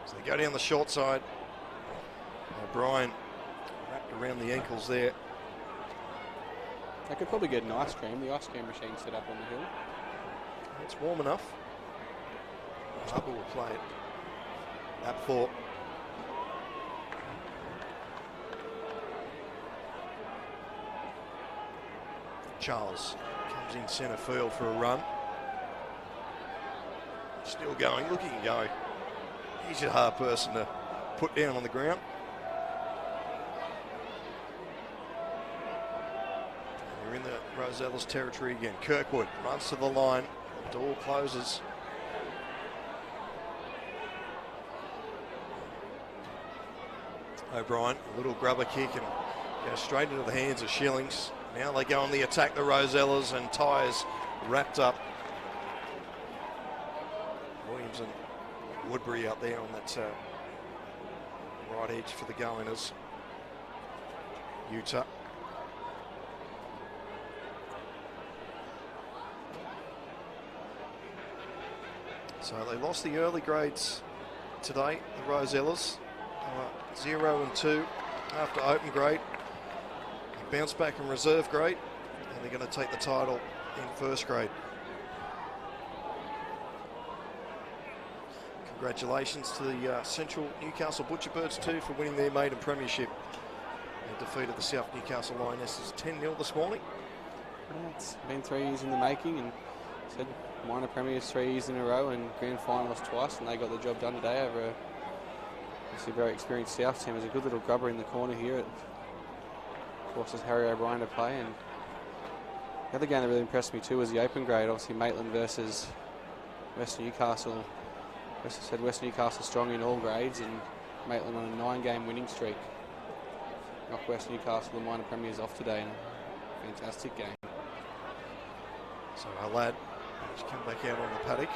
So they go down the short side. O'Brien wrapped around the ankles there. They could probably get an ice cream. The ice cream machine set up on the hill. It's warm enough. Harbour will play it at 4. Charles comes in centre field for a run. Still going, looking to go. He's a hard person to put down on the ground. We're in the Rosellas territory again. Kirkwood runs to the line. The door closes. O'Brien, a little grubber kick and goes straight into the hands of Shillings. Now they go on the attack, the Rosellas, and Tyres wrapped up. Williams and Woodbury out there on that right edge for the Goannas. Utah. So they lost the early grades today, the Rosellas. 0 and 2 after open grade. They bounce back in reserve grade, and they're going to take the title in first grade. Congratulations to the Central Newcastle Butcherbirds too for winning their maiden premiership. They defeated the South Newcastle Lionesses 10-0 this morning. Yeah, it's been 3 years in the making, and said minor premiers 3 years in a row and grand finals twice, and they got the job done today over a very experienced South team. There's a good little grubber in the corner here. It forces Harry O'Brien to play. And the other game that really impressed me too was the open grade. Obviously Maitland versus West Newcastle. West Newcastle strong in all grades, and Maitland on a 9-game winning streak. Knocked West Newcastle, the minor premiers, off today in a fantastic game. So our lad has come back out on the paddock.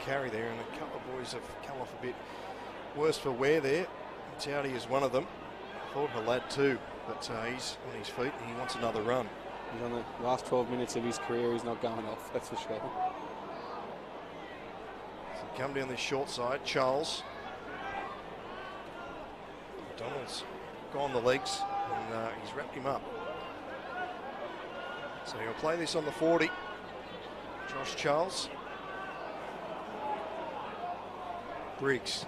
Carry there, and a couple of boys have come off a bit worse for wear there. Towdy is one of them. I thought Halad too, but he's on his feet and he wants another run. He's on the last 12 minutes of his career. He's not going off, that's for sure. So come down this short side, Charles. Donald's gone the legs, and he's wrapped him up. So he'll play this on the 40. Josh Charles. Briggs.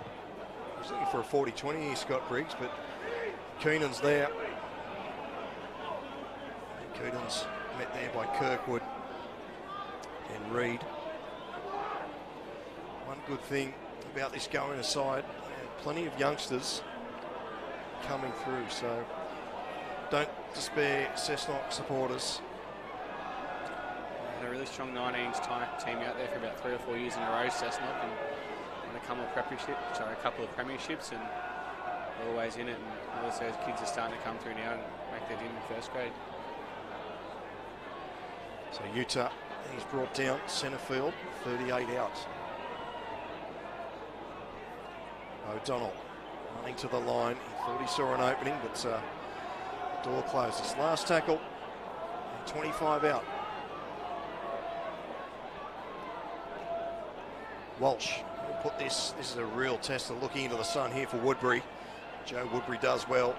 He's looking for a 40-20 here, Scott Briggs, but Keenan's there. Keenan's met there by Kirkwood and Reid. One good thing about this going aside, plenty of youngsters coming through, so don't despair, Cessnock supporters. Had a really strong 19s team out there for about 3 or 4 years in a row, Cessnock, and a couple of premierships, and always in it. And also those kids are starting to come through now and make their debut in first grade. So Utah, he's brought down centre field, 38 out. O'Donnell running to the line. He thought he saw an opening, but the door closes. Last tackle, and 25 out. Walsh will put this is a real test of looking into the sun here for Woodbury. Joe Woodbury does well.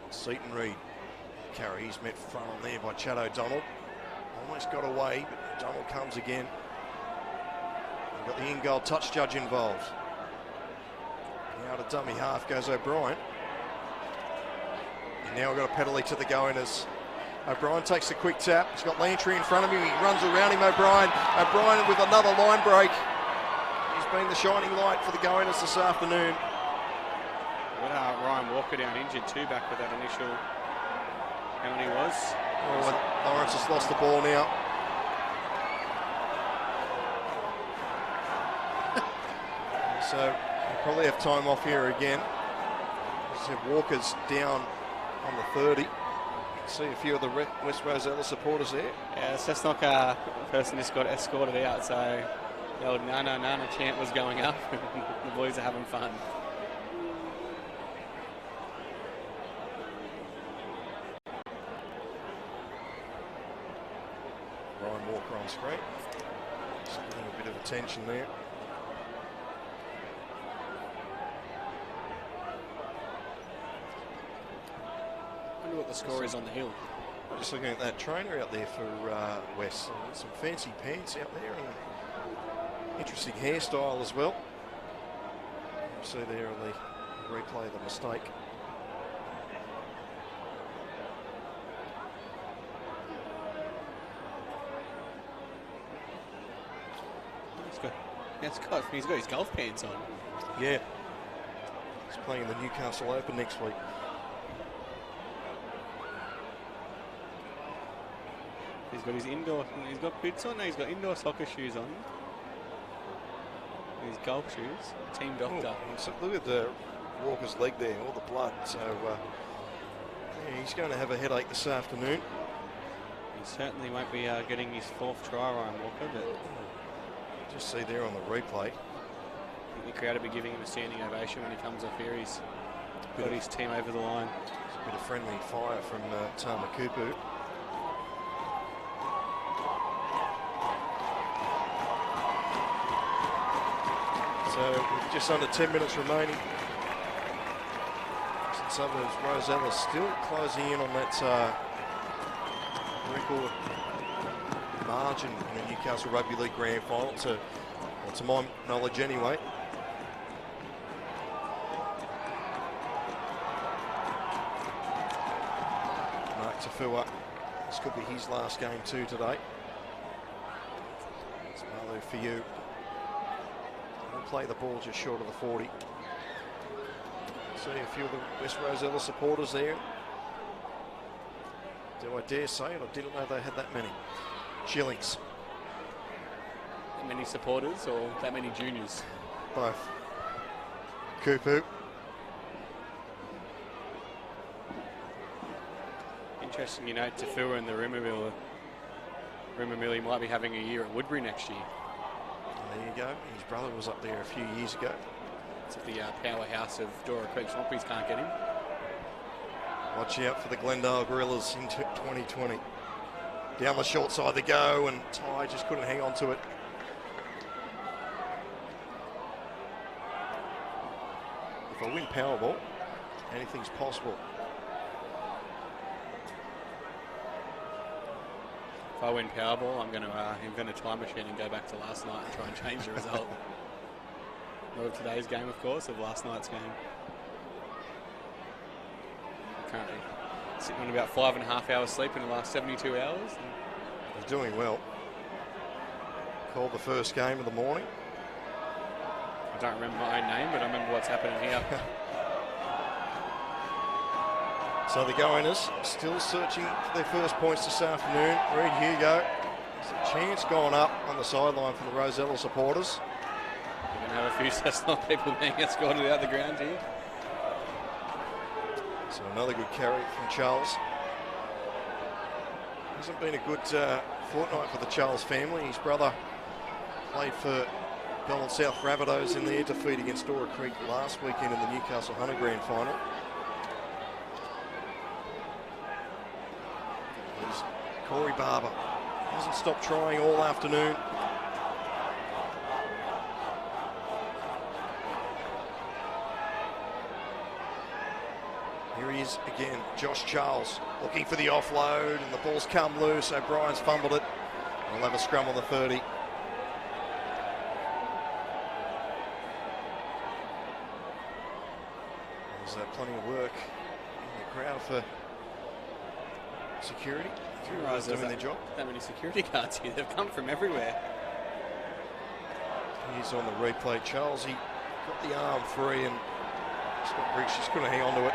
Seaton Reid. Carry, he's met front on there by Chad O'Donnell. Almost got away, but O'Donnell comes again. We've got the in-goal touch judge involved. Now to dummy half goes O'Brien. And now we've got a penalty to the Goannas. O'Brien takes a quick tap. He's got Lantry in front of him. He runs around him, O'Brien. O'Brien with another line break. He's been the shining light for the Goannas this afternoon. Ryan Walker down injured too, back with that initial penalty was. Oh, Lawrence has lost the ball now. So we'll probably have time off here again. So Walker's down on the 30. See a few of the West Rosellas supporters there. Yeah, Cessnock person just got escorted out, so the old Nana chant was going up. The boys are having fun. Ryan Walker on screen. Just getting a bit of attention there. I wonder what the score is on the hill. Just looking at that trainer out there for Wes. Some fancy pants out there and interesting hairstyle as well. You see there on the replay the mistake. He's got his golf pants on. Yeah. He's playing the Newcastle Open next week. He's got his he's got boots on, no, he's got indoor soccer shoes on. His golf shoes, team doctor. So look at the Walker's leg there, all the blood. So yeah, he's going to have a headache this afternoon. He certainly won't be getting his 4th try, Ryan Walker, but just see there on the replay. I think the crowd will be giving him a standing ovation when he comes off here. He's got his team over the line. A bit of friendly fire from Tamakupu. So with just under 10 minutes remaining. Suburbs, Rosellas still closing in on that record margin in the Newcastle Rugby League Grand Final, to my knowledge anyway. Mark Tafua, this could be his last game too today. It's Malu for you. He'll play the ball just short of the 40. See a few of the West Rosella supporters there. Do I dare say it? I didn't know they had that many. Shillings. That many supporters or that many juniors? Both. Kupu. Interesting, you know, Tafua and the rumour mill he might be having a year at Woodbury next year. There you go. His brother was up there a few years ago. It's at the powerhouse of Dora Creek Swampies, can't get him. Watch out for the Glendale Gorillas in 2020. Down the short side they go, and Ty just couldn't hang on to it. If I win Powerball, anything's possible. If I win Powerball, I'm going to invent a time machine and go back to last night and try and change the result. Not of today's game, of course, of last night's game. Currently sitting on about 5.5 hours sleep in the last 72 hours. He's doing well. Called the first game of the morning. I don't remember my own name, but I remember what's happening here. So the Goannas still searching for their first points this afternoon. Reed Hugo, there's a chance gone up on the sideline for the Rosella supporters. We're going to have a few Cessnock people being escorted out the ground here. So another good carry from Charles. Hasn't been a good fortnight for the Charles family. His brother played for Belmont South Rabbitohs in their defeat against Dora Creek last weekend in the Newcastle Hunter Grand Final. There's Corey Barber. Hasn't stopped trying all afternoon. Here he is again, Josh Charles looking for the offload, and the ball's come loose. O'Brien's fumbled it. We'll have a scrum on the 30. There's plenty of work in the crowd for security. Doing their job. That many security guards here. They've come from everywhere. He's on the replay. Charles, he got the arm free, and Scott Briggs just couldn't hang on to it.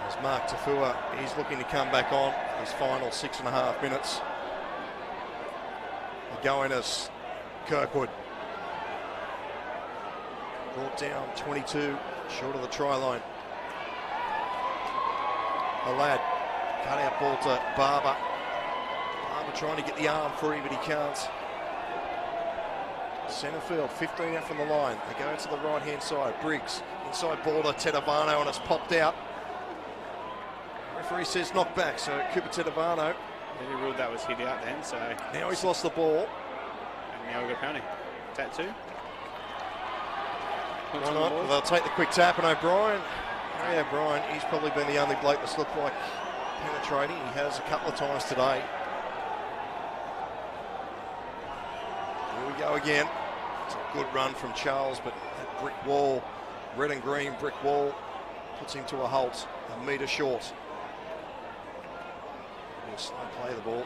As Mark Tafua, he's looking to come back on for his final 6.5 minutes. The Goannas, Kirkwood. Brought down 22, short of the try line. A lad, cut out ball to Barber. Barber trying to get the arm free, but he can't. Centre field, 15 out from the line. They go to the right-hand side. Briggs, inside ball to Tedavano, and it's popped out. Referee says knock back, so Cooper Tedavano. Then he ruled that was hit out then, so... Now he's lost the ball. And now we've got penalty. Tattoo. points Why on the not? board. They'll take the quick tap, and O'Brien. Harry O'Brien, he's probably been the only bloke that's looked like penetrating. He has a couple of times today. Here we go again. It's a good run from Charles, but that brick wall, red and green brick wall, puts him to a halt, a metre short. He'll slow play the ball.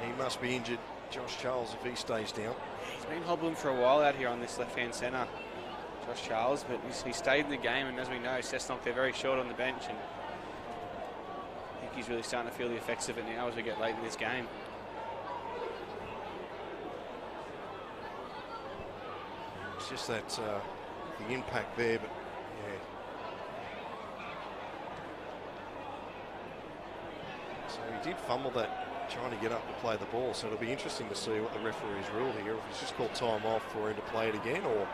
He must be injured, Josh Charles, if he stays down. He's been hobbling for a while out here on this left-hand centre, Josh Charles, but he stayed in the game, and as we know, Cessnock, they're very short on the bench, and I think he's really starting to feel the effects of it now as we get late in this game. It's just that the impact there, but yeah. So he did fumble that, trying to get up to play the ball. So it'll be interesting to see what the referee's ruled here. If he's just called time off for him to play it again, or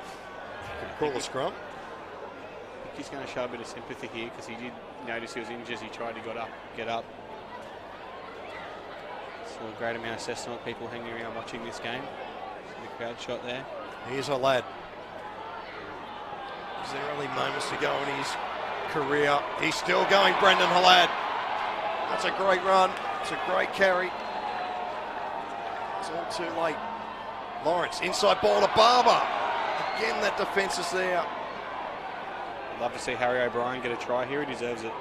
call a scrum. I think he's going to show a bit of sympathy here because he did notice he was injured as he tried to get up. So a great amount of Cessnock people hanging around watching this game. See the crowd shot there. Here's a lad. Is there only moments to go in his career? He's still going, Brendan Halad. That's a great run. It's a great carry. It's all too late. Lawrence, inside ball to Barber. Again, that defence is there. I'd love to see Harry O'Brien get a try here. He deserves it.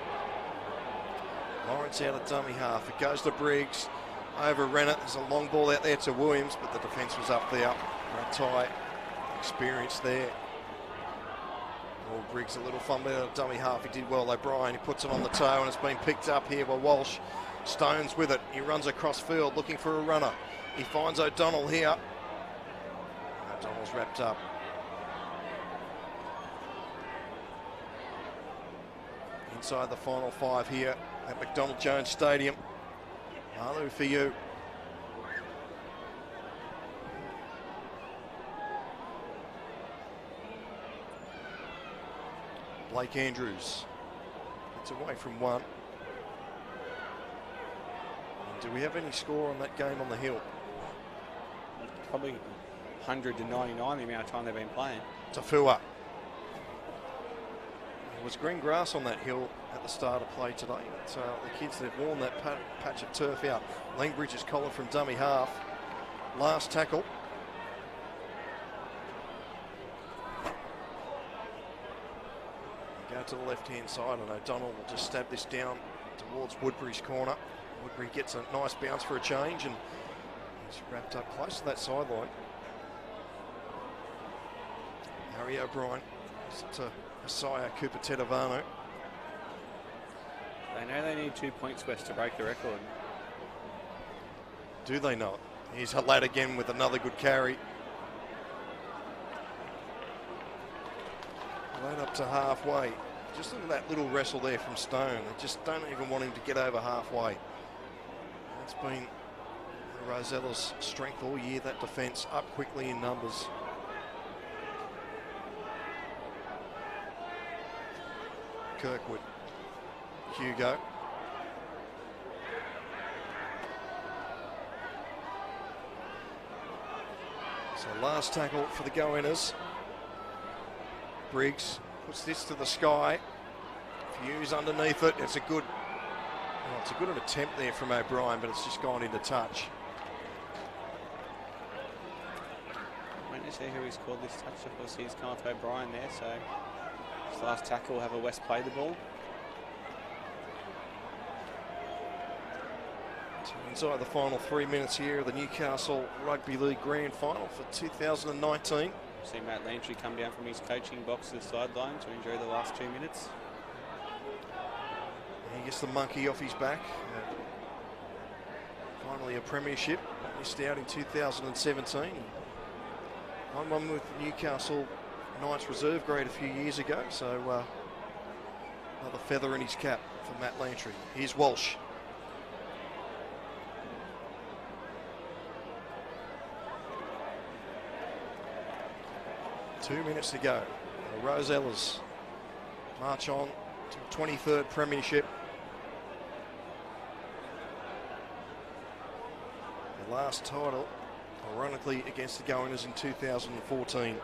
Lawrence out of dummy half. It goes to Briggs. Over Rennet. There's a long ball out there to Williams, but the defence was up there. Tie experience there. Oh, Briggs a little fumble out of dummy half. He did well. O'Brien, he puts it on the toe, and it's been picked up here by Walsh. Stones with it. He runs across field looking for a runner. He finds O'Donnell here. O'Donnell's wrapped up. Inside the final five here at McDonald Jones Stadium. Malu for you. Blake Andrews gets away from one. And do we have any score on that game on the hill? Probably 100 to 99 the amount of time they've been playing. Tafua. There was green grass on that hill at the start of play today. So the kids, they've worn that patch of turf out. Langbridge is collared from dummy half. Last tackle. Go to the left-hand side, and O'Donnell will just stab this down towards Woodbury's corner. Woodbury gets a nice bounce for a change, and he's wrapped up close to that sideline. Harry O'Brien to Asaya Cooper-Tedavano. They know they need 2 points, West, to break the record. Do they not? Here's Halad again with another good carry. Right up to halfway. Just look at that little wrestle there from Stone. They just don't even want him to get over halfway. That's been Rosellas' strength all year, that defence, up quickly in numbers. Kirkwood. Hugo. So last tackle for the Goannas. Briggs puts this to the sky. Hughes underneath it. It's a good attempt there from O'Brien, but it's just gone into touch. Wait to see who he's called this touch. Of course, he's come off O'Brien there, so his last tackle will have a West play the ball. So inside the final 3 minutes here of the Newcastle Rugby League Grand Final for 2019. See Matt Lantry come down from his coaching box to the sideline to enjoy the last 2 minutes. He gets the monkey off his back. Finally a premiership. Missed out in 2017. Won one with Newcastle Knights reserve grade a few years ago. So another feather in his cap for Matt Lantry. Here's Walsh. Two minutes to go. The Rosellas march on to 23rd premiership. The last title, ironically, against the Goannas in 2014.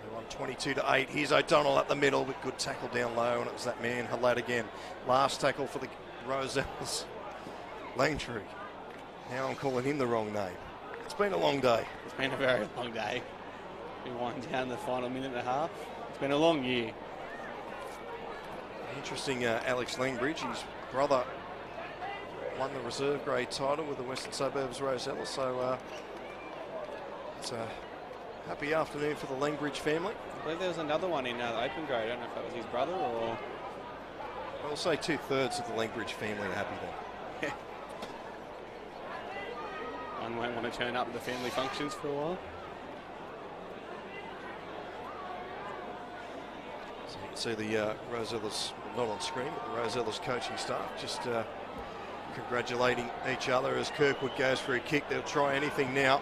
They won 22-8. Here's O'Donnell up the middle with good tackle down low, and it was that man, Halad again. Last tackle for the Rosellas. Langtree. Now I'm calling him the wrong name. It's been a long day. It's been a very long day. We wind down the final minute and a half. It's been a long year. Interesting, Alex Langbridge, his brother won the reserve grade title with the Western Suburbs Rosellas, so it's a happy afternoon for the Langbridge family. I believe there was another one in the open grade. I don't know if that was his brother or... I'll say 2/3 of the Langbridge family are happy then. One won't want to turn up at the family functions for a while. So you can see the Rosellas, not on screen, but the Rosellas coaching staff just congratulating each other as Kirkwood goes for a kick. They'll try anything now.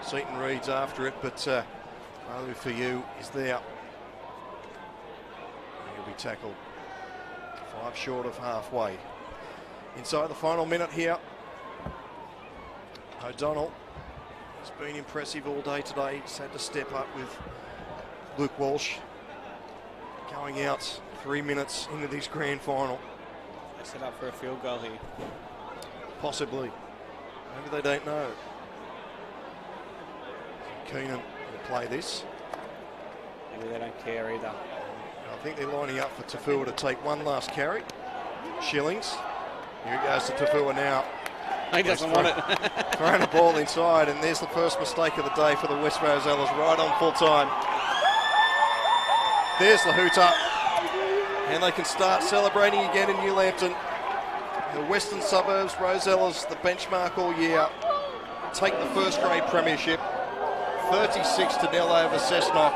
Seaton Reed's after it, but Malu for you is there. He'll be tackled 5 short of halfway. Inside the final minute here. O'Donnell has been impressive all day today. He's had to step up with Luke Walsh going out 3 minutes into this grand final. They set up for a field goal here. Possibly. Maybe they don't know. Keenan will play this. Maybe they don't care either. I think they're lining up for Tafua to take one last carry. Shillings. Here it goes to Tafua now. He doesn't want it. Throwing a ball inside, and there's the first mistake of the day for the West Rosellas, right on full time. There's the hooter, and they can start celebrating again in New Lambton. The Western Suburbs Rosellas, the benchmark all year, take the first grade premiership, 36-0 over Cessnock.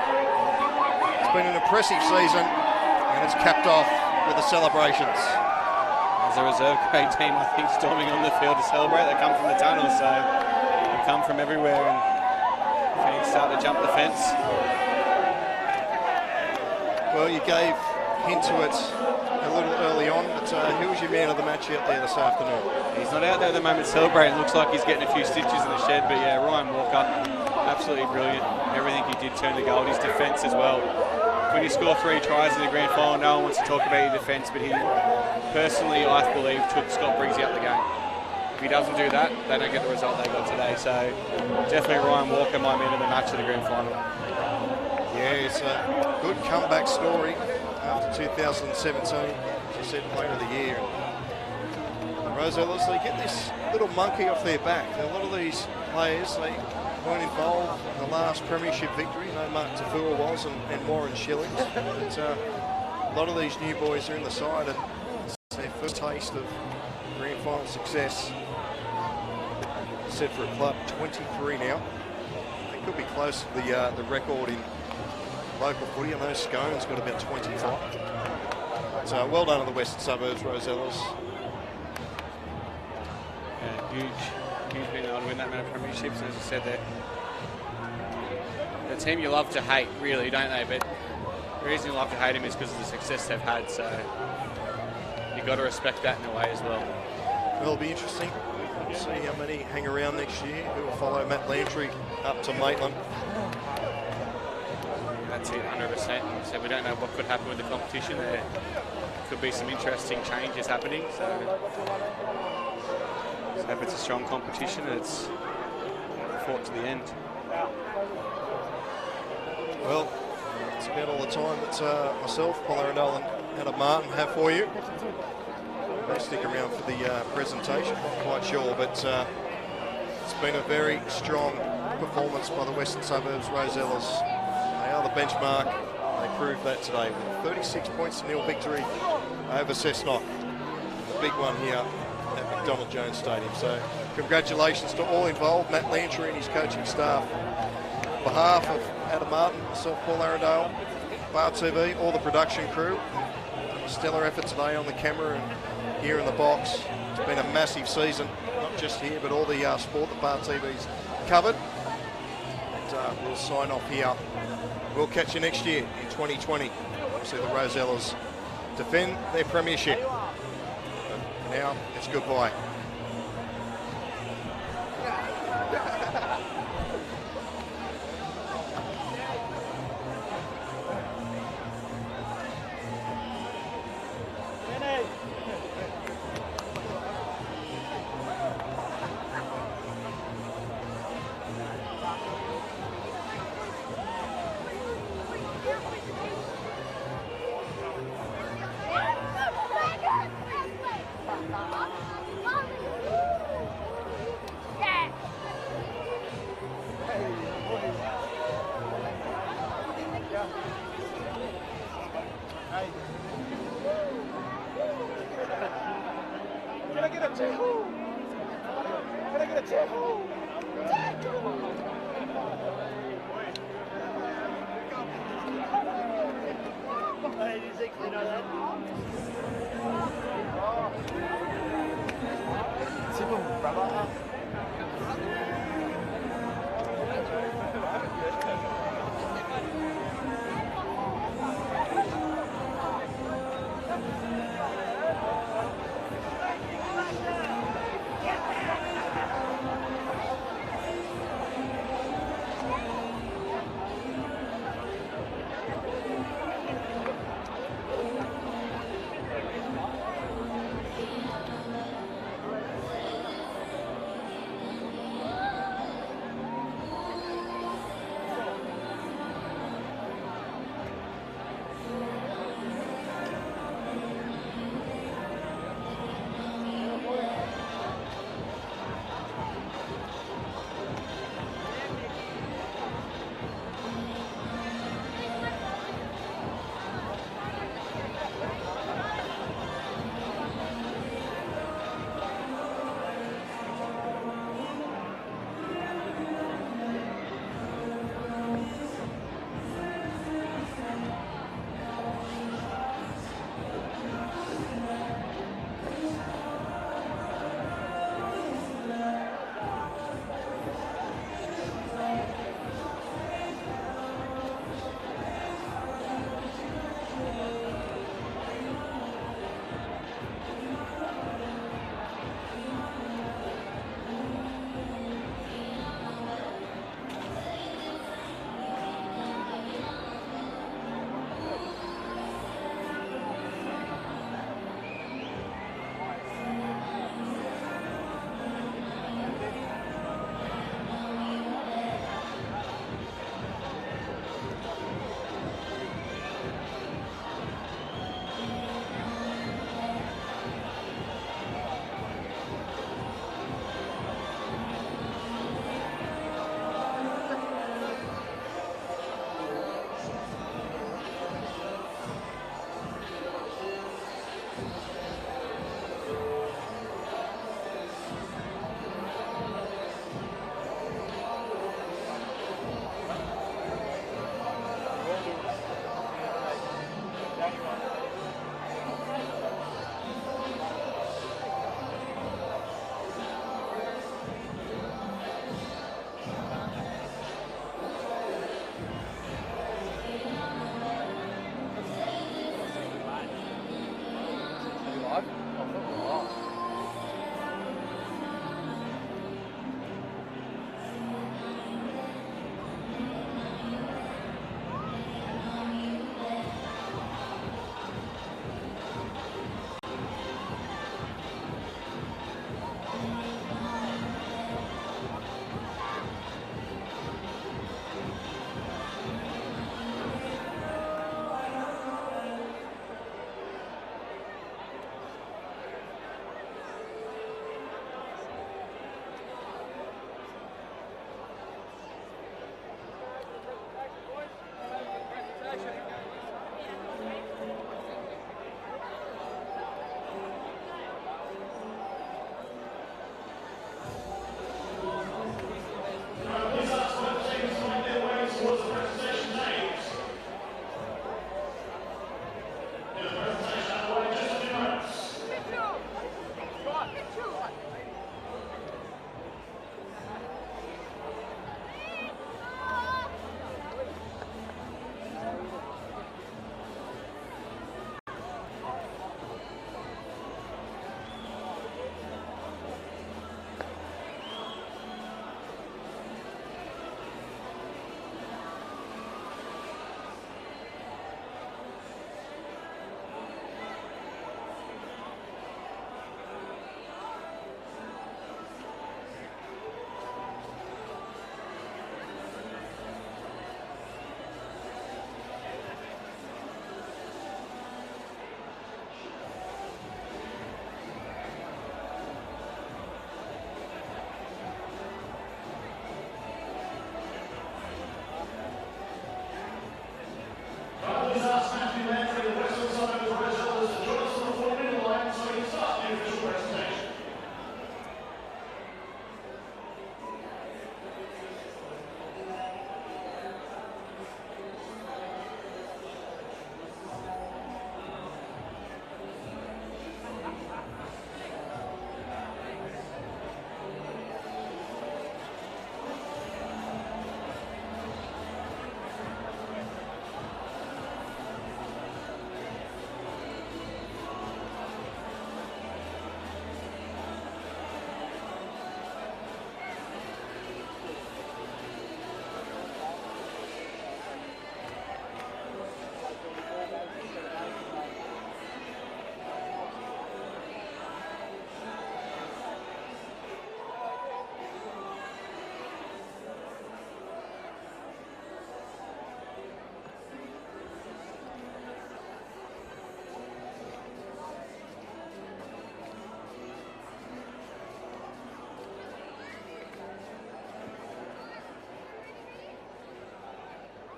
It's been an impressive season, and it's capped off with the celebrations. There's a reserve grade team, I think, storming on the field to celebrate. They come from the tunnel, so they come from everywhere, and fans start to jump the fence. Well, you gave hint to it a little early on, but who was your man of the match out there this afternoon? He's not out there at the moment celebrating. Looks like he's getting a few stitches in the shed, but yeah, Ryan Walker, absolutely brilliant. Everything he did turned the goal. His defence as well. When you score 3 tries in the grand final, no one wants to talk about your defence, but he personally, I believe, took Scott Briggsy out the game. If he doesn't do that, they don't get the result they got today. So definitely Ryan Walker, my man of the match of the grand final. Yeah, it's a good comeback story after 2017. She said player of the year. And the Rosellas, they get this little monkey off their back. A lot of these players, they weren't involved in the last premiership victory. No, Mark Tafua was, and Warren Shillings. But a lot of these new boys are in the side, and it's their first taste of grand final success. Set for a club 23 now. They could be close to the record in local footy. I know Scone's got about 25. So well done to the Western Suburbs Rosellas. Yeah, huge being able to win that many premierships, as I said there. The team you love to hate, really, don't they? But the reason you love to hate them is because of the success they've had, so you've got to respect that in a way as well. Well, it'll be interesting. We'll see how many hang around next year. Who will follow Matt Lantry up to Maitland. That's it, 100%. So we don't know what could happen with the competition. There could be some interesting changes happening. So if it's a strong competition, it's fought to the end. Well, it's about all the time that myself, Paul Arundel, and Adam Martin have for you. They stick around for the presentation, not quite sure, but it's been a very strong performance by the Western Suburbs Rosellas. They are the benchmark. They proved that today with a 36-0 victory over Cessnock. The big one here at McDonald Jones Stadium. So congratulations to all involved, Matt Lantry and his coaching staff. On behalf of Adam Martin, myself, Paul Arundel, Bar TV, all the production crew, a stellar effort today on the camera and here in the box. It's been a massive season, not just here, but all the sport that Bar TV's covered. And we'll sign off here. We'll catch you next year in 2020. We'll see the Rosellas defend their premiership. But for now, it's goodbye.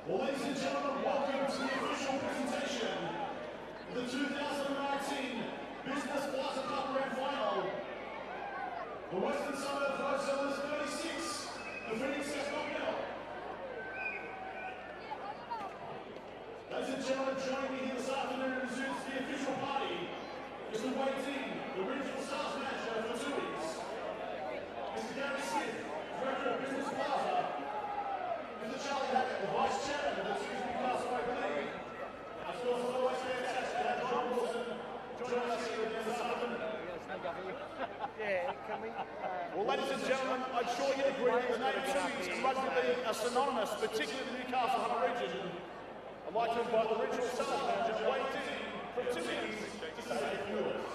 Well, ladies and gentlemen, welcome to the official presentation of the 2019 Business Plaza Cup Grand Final. The Western Suburbs Rosellas 36, defeating Cessnock medal. Ladies and gentlemen, joining me here this afternoon to resume the official party is the away team, the regional sales manager for Suburbs, Mr. Gary Smith, Director of Business Plaza, Mr. Charlie Hackett, the Vice Chairman of the Newcastle Rugby League, as well as always fantastic to have John Wilson join us here again this afternoon. Well, ladies and gentlemen, I'm sure you'd agree that the name Suburbs and Rugby League are synonymous, particularly in the Newcastle Hunter region. I'd like to invite the regional sales manager, Wayne Dizzy, from Suburbs, to say a few words.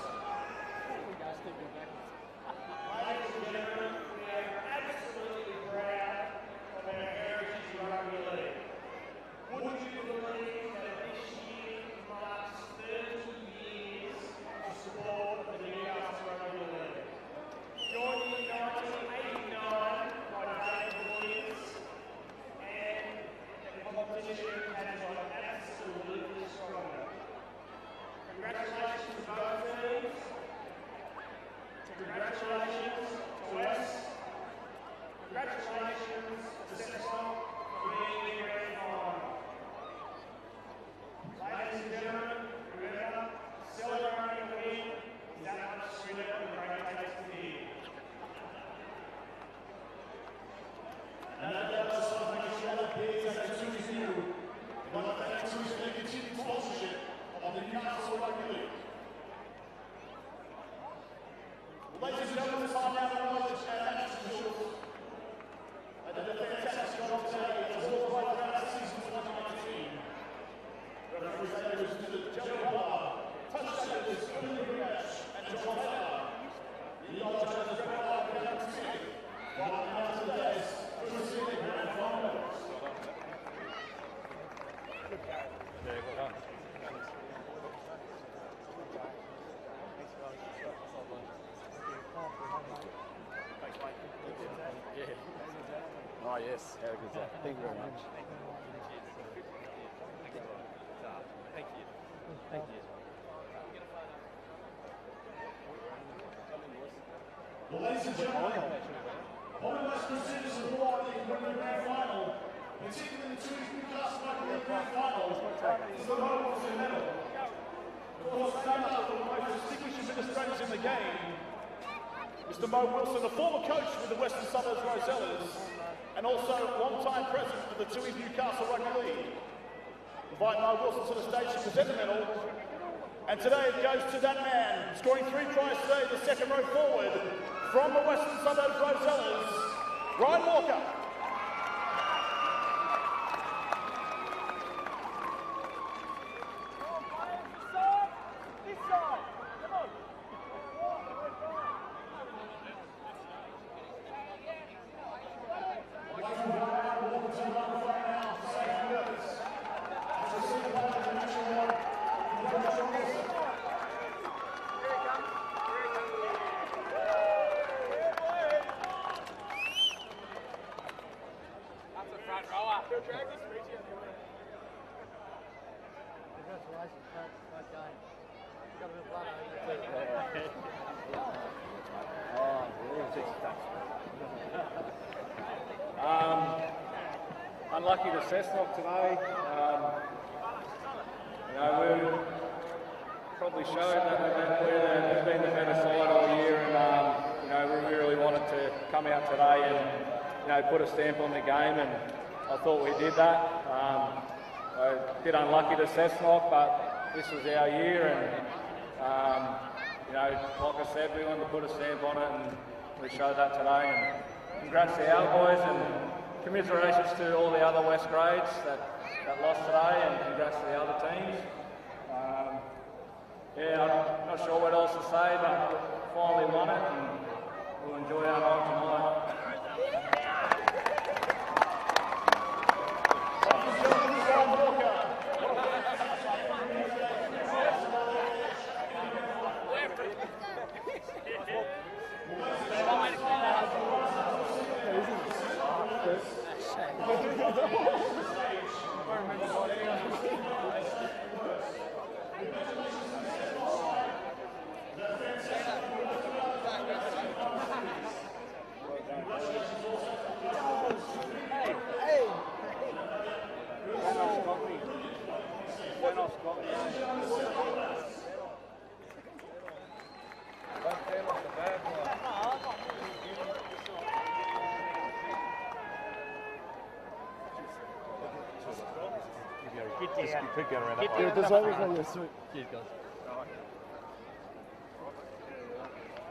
Ladies and gentlemen, we are absolutely proud of our heritage rugby league. Would you believe that this year marks 30 years of support of the Newcastle Rugby League? Joined in 1989 by David Williams, and the competition has got absolutely strong. Congratulations to both teams. Congratulations to us. Congratulations to Cessnock for being the grand final. Ladies and gentlemen, remember, celebrating the win is that much sweeter and great taste to hear. And that does something to show that bids at the Suburbs view. But I thank Suburbs for their continued sponsorship of the Newcastle Rugby League. Ladies and gentlemen, it's time now to acknowledge our match officials. They did a fantastic job today as all the way throughout the season 2019. Referees today was Mr. Joe Barr, touch takers Billy Greenwich and John Taylor. The Yellow Judges Brett White and Kevin Smith, right now to the days to receive the grand final medals. Oh yes, how good is that? Thank you very much. Thank you. Thank you. Well, ladies and gentlemen, one of the most prestigious awards in the grand final, particularly the Newcastle Rugby League grand final, is the Mo Wilson medal. Of course, named after the most distinguished administrators in the game, Mr. Mo Wilson, a former coach with the Western Suburbs Rosellas, and also long-time president of the Suburbs Newcastle Rugby League. Invite Mo Wilson to the stage to present the medal. And today it goes to that man, scoring 3 tries today, the second row forward, from the Western Suburbs Rosellas, Ryan Walker. Unlucky to Cessnock today. We've probably shown that we've been the better side all year, and we really wanted to come out today and put a stamp on the game, and I thought we did that. A bit unlucky to Cessnock, but this was our year, and like I said, we wanted to put a stamp on it, and we showed that today. And congrats to our boys, and commiserations to all the other West grades that lost today, and congrats to the other teams. I'm not sure what else to say, but we finally won it, and we'll enjoy our night tonight.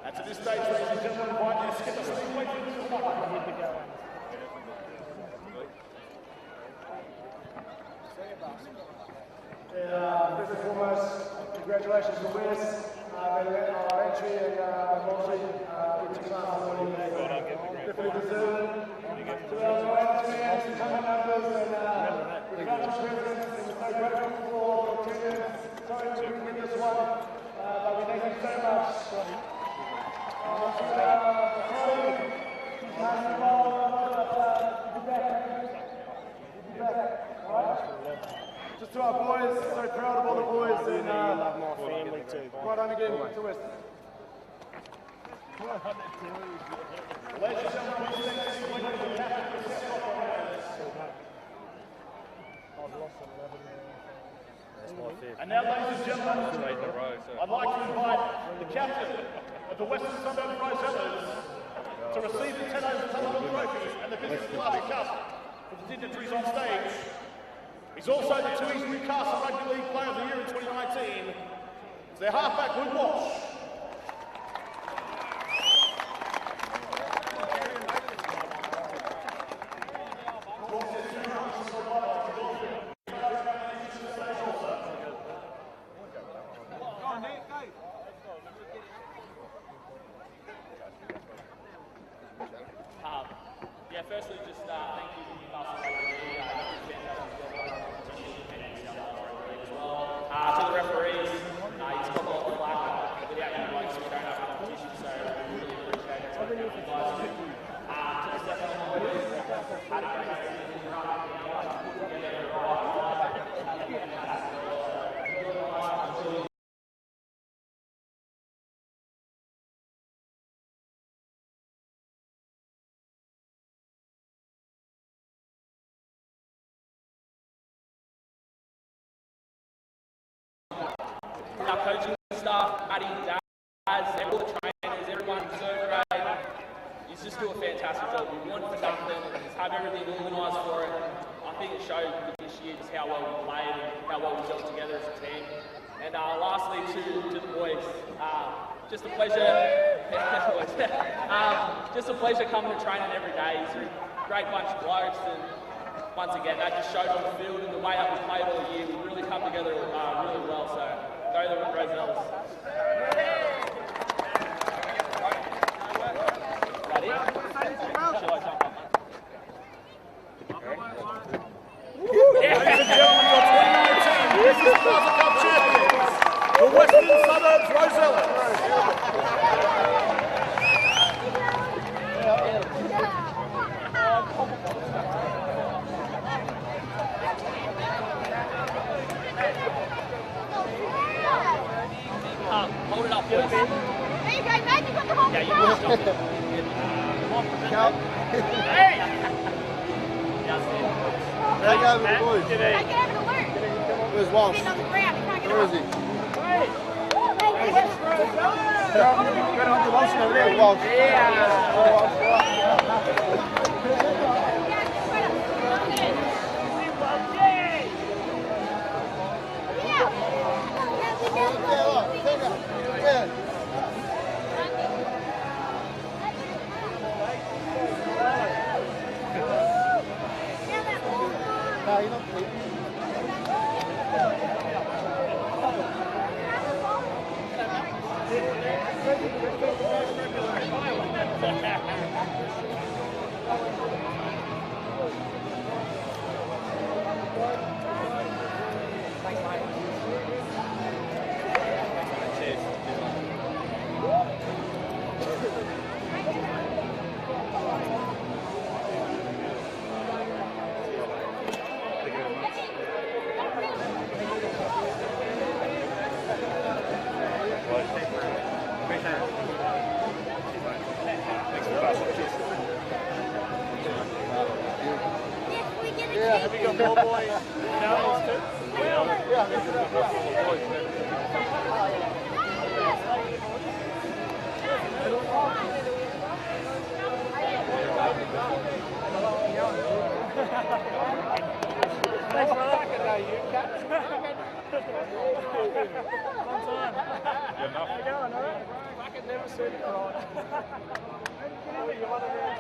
That's at this stage, ladies and gentlemen, invite our skipper Steve Wakefield to the mic. First and foremost, congratulations to Wes. Our entry and launching into class morning. Definitely deserved it. To our Goannas fans, to come numbers, and the country presidents, and we're so grateful for your attendance. Sorry we couldn't win this one, but we thank you so much. Just to our boys, so proud of all the boys, and love my family too. Right on again to West. Ladies and gentlemen, please thank you for the captain of the Cessnock Rosellas. And now, ladies and gentlemen, I'd like to invite the captain of the Western Suburbs Rosellas to receive the 10 over Tunnel Trophy and the Business Class Cup for the dignitaries on stage. He's also the 2 Newcastle Rugby League Player of the Year in 2019. It's their halfback, Wood Walsh. Yeah, firstly, just thank you to Newcastle Rugby League. To the referees, he's got a lot of flack without you blokes, we don't have competition, so we really appreciate it. So thank you guys. To the Cessnock boys, had a great season, put together a our coaching staff, Addy, Daz, all the trainers, everyone, so great. He's just doing a fantastic job. We wanted to dump them, have everything organised for it. I think it showed this year just how well we played and how well we gelled together as a team. And lastly, to the boys, just a pleasure. Just a pleasure coming to training every day. It's a great bunch of blokes, and once again, that just showed on the field and the way that we played all year. We really come together really well. So. Go the Rosellas. That it? Shall I jump on that? Ladies and gentlemen, your 2019 Business Plaza Cup champions, the Western Suburbs Rosellas. Hold it up, boys. There you go, mate. You got the whole Yeah, you can stop it. Hey! Take over the boys. Take it over to Luke. Where's Walsh? He's on the ground. He can't get Where up. is he? Go on to Walsh over there. Walsh. got ball boy, girls too. Yeah, this is a full of boys. Thanks, brother. Long time. How you going, all right? I could never see it right. You want to be in